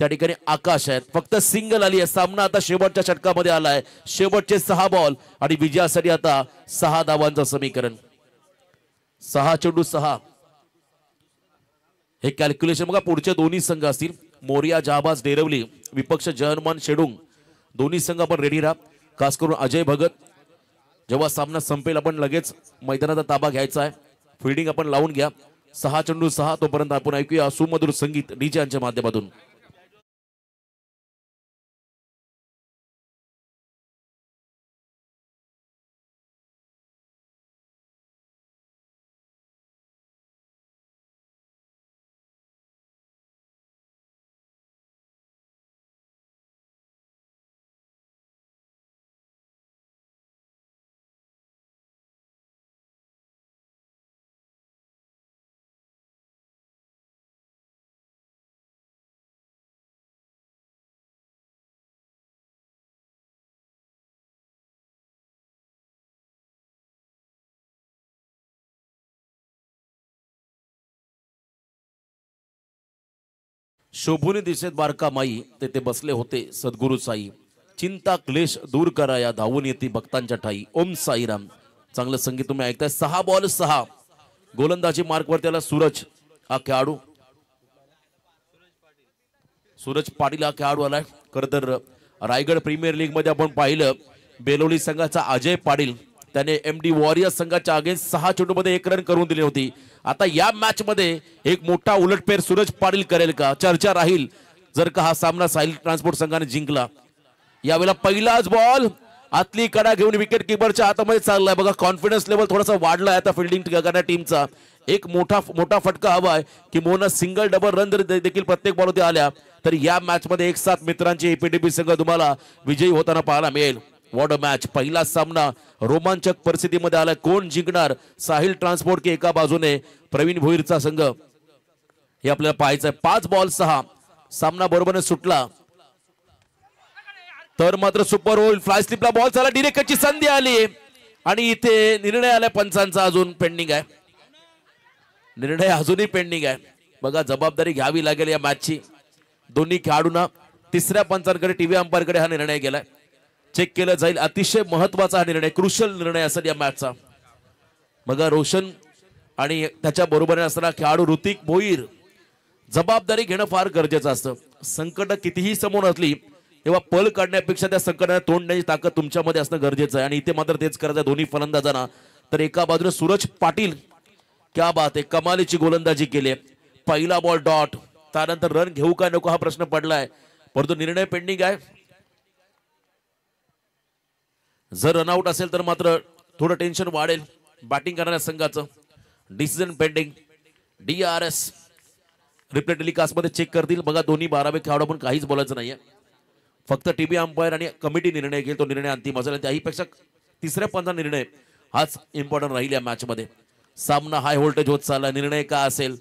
त्या ठिकाणी आकाश आहेत. फक्त सिंगल आली आहे. सामना आता शेवटच्या षटकामध्ये आलाय. शेवटचे 6 बॉल आणि विजयासाठी आता 6 धावांचं समीकरण. 6 चेंडू 6. हे कॅल्क्युलेशन बघा. पुढचे दोन्ही संघ असतील मोरिया जहाबाज डेरवली विपक्ष जहरमान शेडुंग. दोन्ही संघ आपण रेडी राहा. खास करून अजय भगत जेव्हा सामना संपेल आपण लगेच मैदानाचा ताबा घ्यायचा आहे. फिल्डिंग आपण लावून घ्या. 6 चेंडू 6. तोपर्यंत आपण ऐकूया सुमधुर संगीत डीजे यांच्या माध्यमातून. शोभूने दिसेत बारका माई तेथे बसले होते सद्गुरु साई. चिंता क्लेश दूर करा या धावून येते भक्तांच्या ठाई. ओम साईराम. चांगलं संगीत तुम्ही ऐकताय. 6 बॉल 6. गोलंदाजी मार्कवर त्याला सूरज हा खेळाडू. सूरज पाटील हा खेळाडू आलाय. खरं तर रायगड प्रीमियर लीग मध्ये आपण पाहिलं बेलोली संघाचा अजय पाटील त्याने एमडी वॉरियर्स संघाच्या अगेन्स्ट 6 चेंडू मध्ये 1 रन करून दिली होती. आता या मॅच मध्ये एक मोठा उलटफेर सूरज पाटील करेल का चर्चा राहील जर का हा सामना साहिल ट्रान्सपोर्ट संघाने जिंकला. यावेळेला पहिलाच बॉल आतली कडा घेऊन विकेट किपरच्या हातामध्ये चाललाय. बघा कॉन्फिडन्स लेवल थोडासा वाढलाय आता फिल्डिंग करणाऱ्या टीमचा. एक मोठा फटका हवाय की मोना सिंगल डबल रन जर देखील प्रत्येक बॉलवरती आल्या तर या मॅच मध्ये 1-7 मित्रांची एपीडीपी संघ तुम्हाला विजयी होताना पाहायला मिळेल. What a match. पहिला सामना रोमांचक परिस्थितीमध्ये आला. कोण जिंकणार, साहिल ट्रान्सपोर्ट की एका बाजूने प्रवीण भोईरचा संघ, हे आपल्याला पाहायचंय. 5 बॉल 6 सामना बरोबरने सुटला तर मात्र सुपर होईल. फ्लाय स्लिपला बॉल झाला, डिरेक्ट कच्ची संधी आली आणि इथे निर्णय आलाय पंचांचा, अजून पेंडिंग आहे. निर्णय अजूनही पेंडिंग आहे. बघा, जबाबदारी घ्यावी लागेल या मॅचची. दोन्ही खेळाडूंना तिसऱ्या पंचांकडे, टीव्ही अंपायरकडे हा निर्णय गेलाय. चेक केलं जाईल. अतिशय महत्वाचा हा निर्णय, क्रुशल निर्णय असेल या मॅचचा. बघा, रोशन आणि त्याच्या बरोबरीने असणारा खेळाडू ऋतिक भोईर, जबाबदारी घेणं फार गरजेचं असतं. संकट कितीही समोर असली तेव्हा पळ काढण्यापेक्षा त्या संकटाला तोंड देण्याची ताकद तुमच्यामध्ये असणं गरजेचं आहे आणि इथे मात्र तेच करायचं दोन्ही फलंदाजांना. तर एका बाजूने सूरज पाटील, क्या बात आहे, कमालीची गोलंदाजी केली. पहिला बॉल डॉट, त्यानंतर रन घेऊ का नको हा प्रश्न पडलाय, परंतु निर्णय पेंडिंग आहे. जर रनआउट असेल तर मात्र थोडं टेन्शन वाढेल बॅटिंग करणाऱ्या संघाचं. Decision pending. DRS replay telecast मध्ये चेक करतील. बघा, दोन्ही 12वे खेळाडू पण काहीच बोलायचं नाहीये, फक्त टीव्ही अंपायर आणि कमिटी निर्णय घेईल, तो निर्णय अंतिम असेल. त्याहीपेक्षा तिसऱ्या पंचा निर्णय हाच इम्पॉर्टंट राहील या मॅच मध्ये. सामना हाय व्होल्टेज होत चालला. निर्णय काय असेल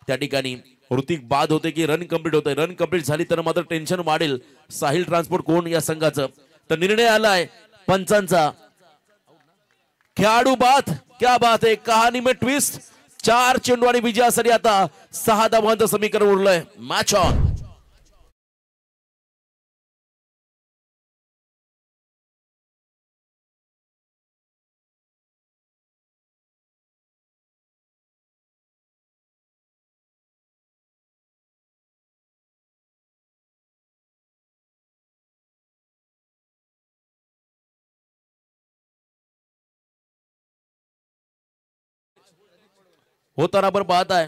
त्या ठिकाणी. ऋतिक बाद होते की रन कंप्लीट होते. रन कंप्लीट झाली तर मात्र टेन्शन वाढेल साहिल ट्रान्सपोर्ट कोण या संघाचं. तर निर्णय आलाय पंचांचा. खेळाडू बाद, क्या बात आहे, कहाणी में ट्विस्ट. 4 चेंडू आणि विजयासाठी आता 6 धावांचं समीकरण उरलंय. Match on. होताना आपण पाहत आहे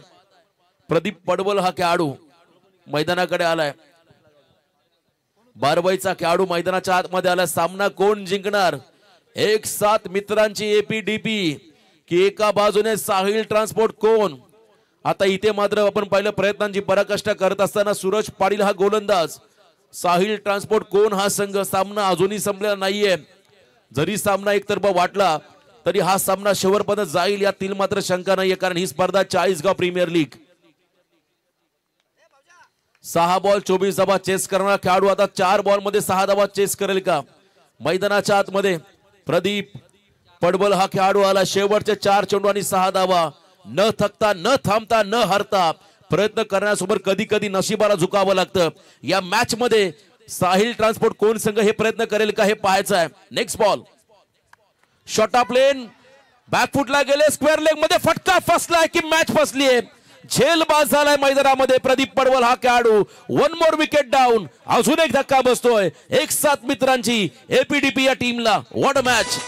प्रदीप पडवल हा खेळाडू मैदानाकडे आलाय. बारवाईचा खेळाडू मैदानाच्या आतमध्ये आलाय. सामना कोण जिंकणार, 1-7 मित्रांची एपीडीपी की एका बाजूने साहिल ट्रान्सपोर्ट कोण. आता इथे मात्र आपण पाहिलं प्रयत्नांची पराकाष्ठा करत असताना सूरज पाटील हा गोलंदाज, साहिल ट्रान्सपोर्ट कोण हा संघ. सामना अजूनही संपलेला नाहीये. जरी सामना एकतर्फा वाटला तरी हा सामना शेवटपर्यंत जाईल यातील मात्र शंका नाहीये, कारण ही स्पर्धा चाळीसगाव प्रीमियर लीग. 6 बॉल 24 धावा चेस करणारा खेळाडू आता 4 बॉल मध्ये 6 धावा चेस करेल का. मैदानाच्या आतमध्ये प्रदीप पडवल हा खेळाडू आला. शेवटचे 4 चेंडू आणि 6 धावा. न थकता, न थांबता, न हरता प्रयत्न करण्यासोबत कधी कधी नशिबाला झुकावं लागतं. या मॅच मध्ये साहिल ट्रान्सपोर्ट कोण संघ हे प्रयत्न करेल का हे पाहायचं आहे. नेक्स्ट बॉल, शॉर्ट ऑफ लेन, बॅकफुटला गेले, स्क्वेअर लेग मध्ये फटका फसलाय की मॅच फसली आहे. झेलबाज झालाय मैदानामध्ये प्रदीप पडवल हा खेळाडू. 1 मोर विकेट डाऊन. अजून एक धक्का बसतोय 1-7 मित्रांची एपीडीपी या टीमला. What a match.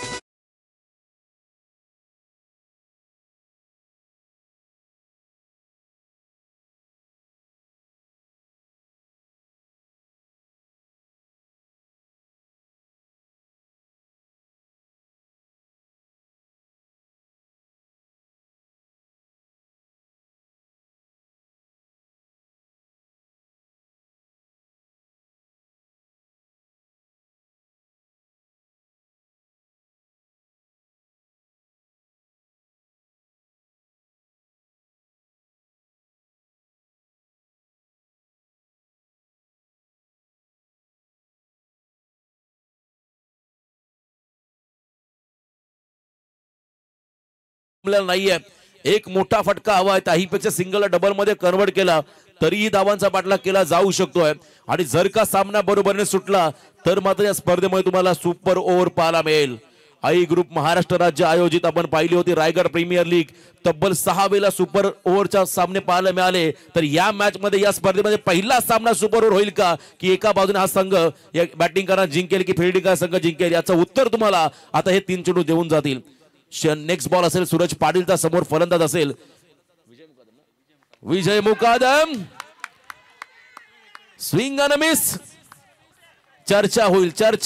नाहीये. एक मोठा फटका हवा आहे. त्याहीपेक्षा सिंगल डबल मध्ये कन्वर्ट केला तरीही धावांचा पाठलाग केला जाऊ शकतोय. आणि जर का सामना बरोबरने सुटला तर मात्र या स्पर्धेमध्ये तुम्हाला सुपर ओव्हर पाहायला मिळेल. आई ग्रुप महाराष्ट्र राज्य आयोजित आपण पाहिली होती रायगड प्रीमियर लीग. तब्बल 6 वेळा सुपर ओव्हरच्या सामने पाहायला मिळाले. तर या मॅच मध्ये, या स्पर्धेमध्ये पहिला सामना सुपर ओव्हर होईल का, की एका बाजूने हा संघ बॅटिंग करणार जिंकेल की फिल्डिंग करणारा संघ जिंकेल, याचं उत्तर तुम्हाला आता हे 3 चेंडू देऊन जातील. नेक्स्ट बॉल असेल सूरज पाटीलचा, समोर फलंदाज असेल विजय मुकादम. स्विंग अन मिस. चर्चा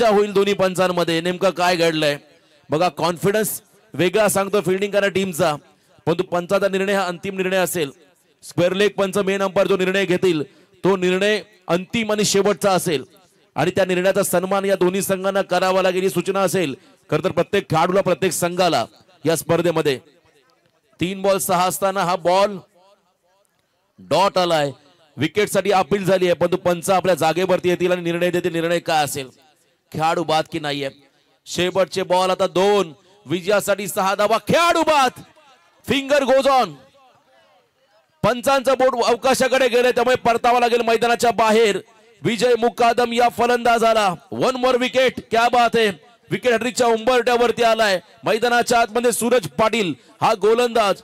होईल दोन्ही पंचांमध्ये नेमकं काय घडलंय. बघा, कॉन्फिडन्स वेगळा सांगतो फिल्डिंग करणाऱ्या टीमचा, परंतु पंचाचा निर्णय हा अंतिम निर्णय असेल. स्क्वेअर लेग पंच मेन अंपायर जो निर्णय घेतील तो निर्णय अंतिम आणि शेवटचा असेल आणि त्या निर्णयाचा सन्मान या दोन्ही संघांना करावा लागेल ही सूचना असेल. खरं तर प्रत्येक खेळाडूला प्रत्येक संघाला या स्पर्धेमध्ये 3 बॉल 6 असताना हा बॉल डॉट आलाय. विकेटसाठी अपील झाली आहे परंतु पंच आपल्या जागेवरती येतील आणि निर्णय देतील. निर्णय काय असेल, खेळाडू बाद की नाहीये. शेवटचे बॉल आता 2, विजयासाठी 6 धावा. खेळाडू बाद. Finger goes on. पंचांचा बोट अवकाशाकडे गेले त्यामुळे परतावा लागेल मैदानाच्या बाहेर. विजय मुकादम या फलंदाजाला. 1 मोर विकेट. क्या बात आहे. विकेट हॅट्रिकच्या उंबरठ्यावरती आलाय. मैदानाच्या आतमध्ये सूरज पाटील हा गोलंदाज.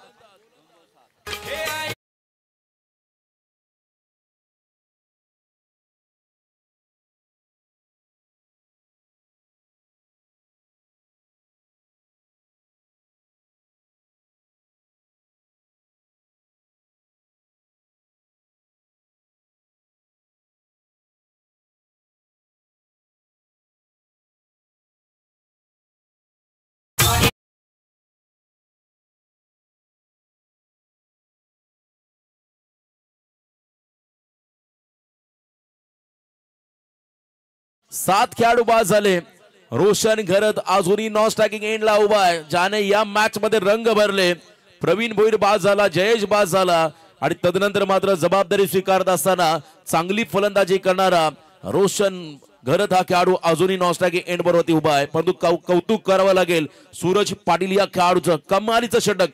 सात खेळाडू बाद झाले. रोशन घरत अजूनही नॉन स्ट्रायकिंग एंडला उभा आहे, ज्याने या मॅच मध्ये रंग भरले. प्रवीण भोईर बाद झाला, जयेश बाद झाला आणि तदनंतर मात्र जबाबदारी स्वीकारत असताना चांगली फलंदाजी करणारा रोशन घरत हा खेळाडू अजूनही नॉन स्ट्रायकिंग एंड वरती उभा आहे. परंतु कौतुक करावं लागेल सूरज पाटील या खेळाडूचं. कमालीचं षटक.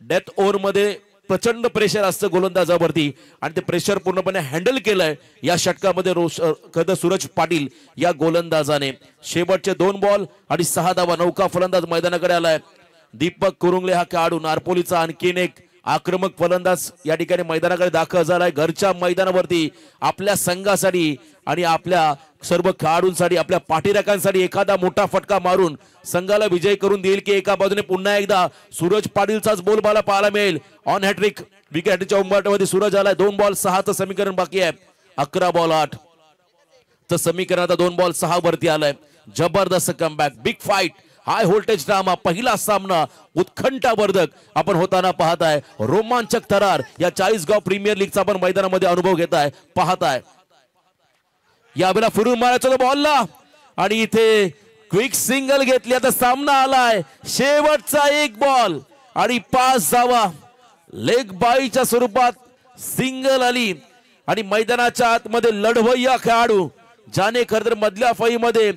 डेथ ओव्हर मध्ये प्रचंड प्रेशर असतं गोलंदाजावरती आणि ते प्रेशर पूर्णपणे हँडल केलंय या षटकामध्ये सूरज पाटील या गोलंदाजाने. शेवटचे 2 बॉल आणि 6 धावा. नौका फलंदाज मैदानाकडे आलाय. दीपक कुरुंगले हा खेळाडू नारपोलीचा आणखीन एक आक्रमक फलंदाज या ठिकाणी मैदानाकडे दाखल झालाय. घरच्या मैदानावरती आपल्या संघासाठी आणि आपल्या सर्व खेळाडूंसाठी आपल्या पाठीराखांसाठी एखादा मोठा फटका मारून संघाला विजय करून देईल की एका बाजूने पुन्हा एकदा सूरज पाटीलचाच बोलबाला पाहायला मिळेल. On hat-trick. विकेट हॅट्रिकच्या उंबरठ्यावरती सूरज आलाय. 2 बॉल 6चं समीकरण बाकी आहे. 11 बॉल 8 चं समीकरण आता 2 बॉल 6 वरती आलंय. जबरदस्त comeback. Big fight. High voltage drama. पहिला सामना उत्कंठावर्धक आपण होताना पाहताय. रोमांचक थरार या 40 गाव प्रीमियर लीगचा आपण मैदानामध्ये अनुभव घेताय पाहताय. यावेळेला फिरून मारायचं बॉलला आणि इथे क्विक सिंगल घेतली. आता सामना आलाय. शेवटचा 1 बॉल आणि 5 धावा. लेग बाईच्या स्वरूपात सिंगल आली आणि मैदानाच्या आतमध्ये लढवय्या खेळाडू ज्याने खरं तर मधल्या फळीमध्ये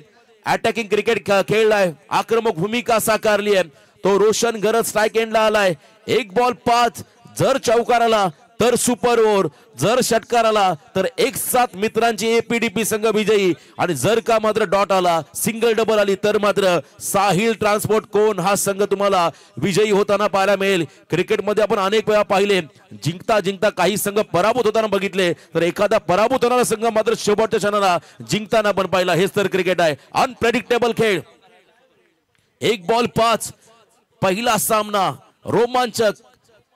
अटॅकिंग क्रिकेट खेळलाय, आक्रमक भूमिका साकारली आहे, तो रोशन घरत स्ट्राइक एंडला आलाय. 1 बॉल 5. जर चौकार आला तर सुपर ओव्हर, जर षटकार आला तर 1-7 मित्रांची एपीडीपी संघ विजयी आणि जर का मात्र डॉट आला, सिंगल डबल आली तर मात्र साहिल ट्रान्सपोर्ट कोण हा संघ तुम्हाला विजयी होताना पाहायला मिळेल. क्रिकेटमध्ये आपण अनेक वेळा पाहिले जिंकता जिंकता काही संघ पराभूत होताना बघितले, तर एखादा पराभूत होणारा संघ मात्र शेवटच्या क्षणाला जिंकताना पण पाहिला. हेच तर क्रिकेट आहे. अनप्रेडिक्टेबल खेळ. 1 बॉल 5. पहिला सामना रोमांचक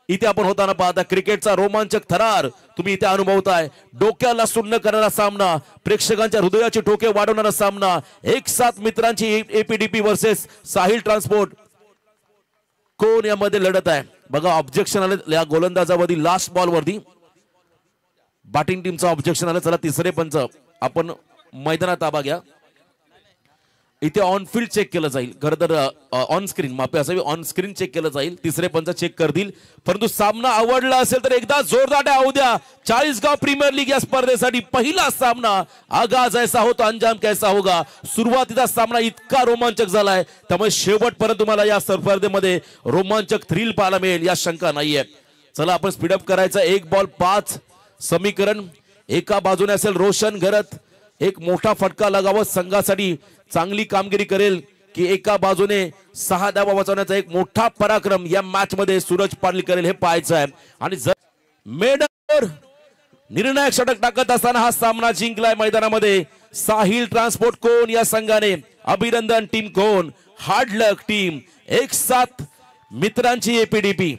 इथे आपण होताना पाहता. क्रिकेटचा रोमांचक थरार तुम्ही इथे अनुभवताय. डोक्याला सुन्न करणारा सामना, प्रेक्षकांच्या हृदयाचे ठोके वाढवणारा सामना. 1-7 मित्रांची एपीडीपी वर्सेस साहिल ट्रान्सपोर्ट कोण यामध्ये लढत आहे. बघा ऑब्जेक्शन आले या गोलंदाजावरती. लास्ट बॉल वरती बॅटिंग टीमचा ऑब्जेक्शन आलं. चला तिसरे पंच आपण मैदानात ताबा घ्या. इथे ऑन फील्ड चेक केलं जाईल. खरं तर ऑन स्क्रीन माफी असावी, ऑन स्क्रीन चेक केलं जाईल. तिसरे पंच चेक करतील. परंतु सामना आवडला असेल तर एकदा जोरदार होऊ द्या. 40 गाव प्रीमियर लीग या स्पर्धेसाठी पहिला सामना. आगाज ऐसा हो तो अंजाम कैसा होगा. सुरुवातीचा सामना इतका रोमांचक झालाय त्यामुळे शेवटपर्यंत तुम्हाला या स्पर्धेमध्ये रोमांचक थ्रिल पाहायला मिळेल या शंका नाहीये. चला आपण स्पीडअप करायचं. 1 बॉल 5 समीकरण. एका बाजूने असेल रोशन घरत, एक मोठा फटका लगावत संघासाठी चांगली कामगिरी करेल की एका बाजूने 6 धावा वाचवण्याचा एक मोठा पराक्रम या मॅच मध्ये सूरज पाटील करेल हे पाहायचं आहे. आणि जर मेडवर निर्णायक षटक टाकत असताना हा सामना जिंकलाय मैदानामध्ये साहिल ट्रान्सपोर्ट कोण या संघाने. अभिनंदन टीम कोण. Hard luck team. 1-7 मित्रांची एपीडीपी.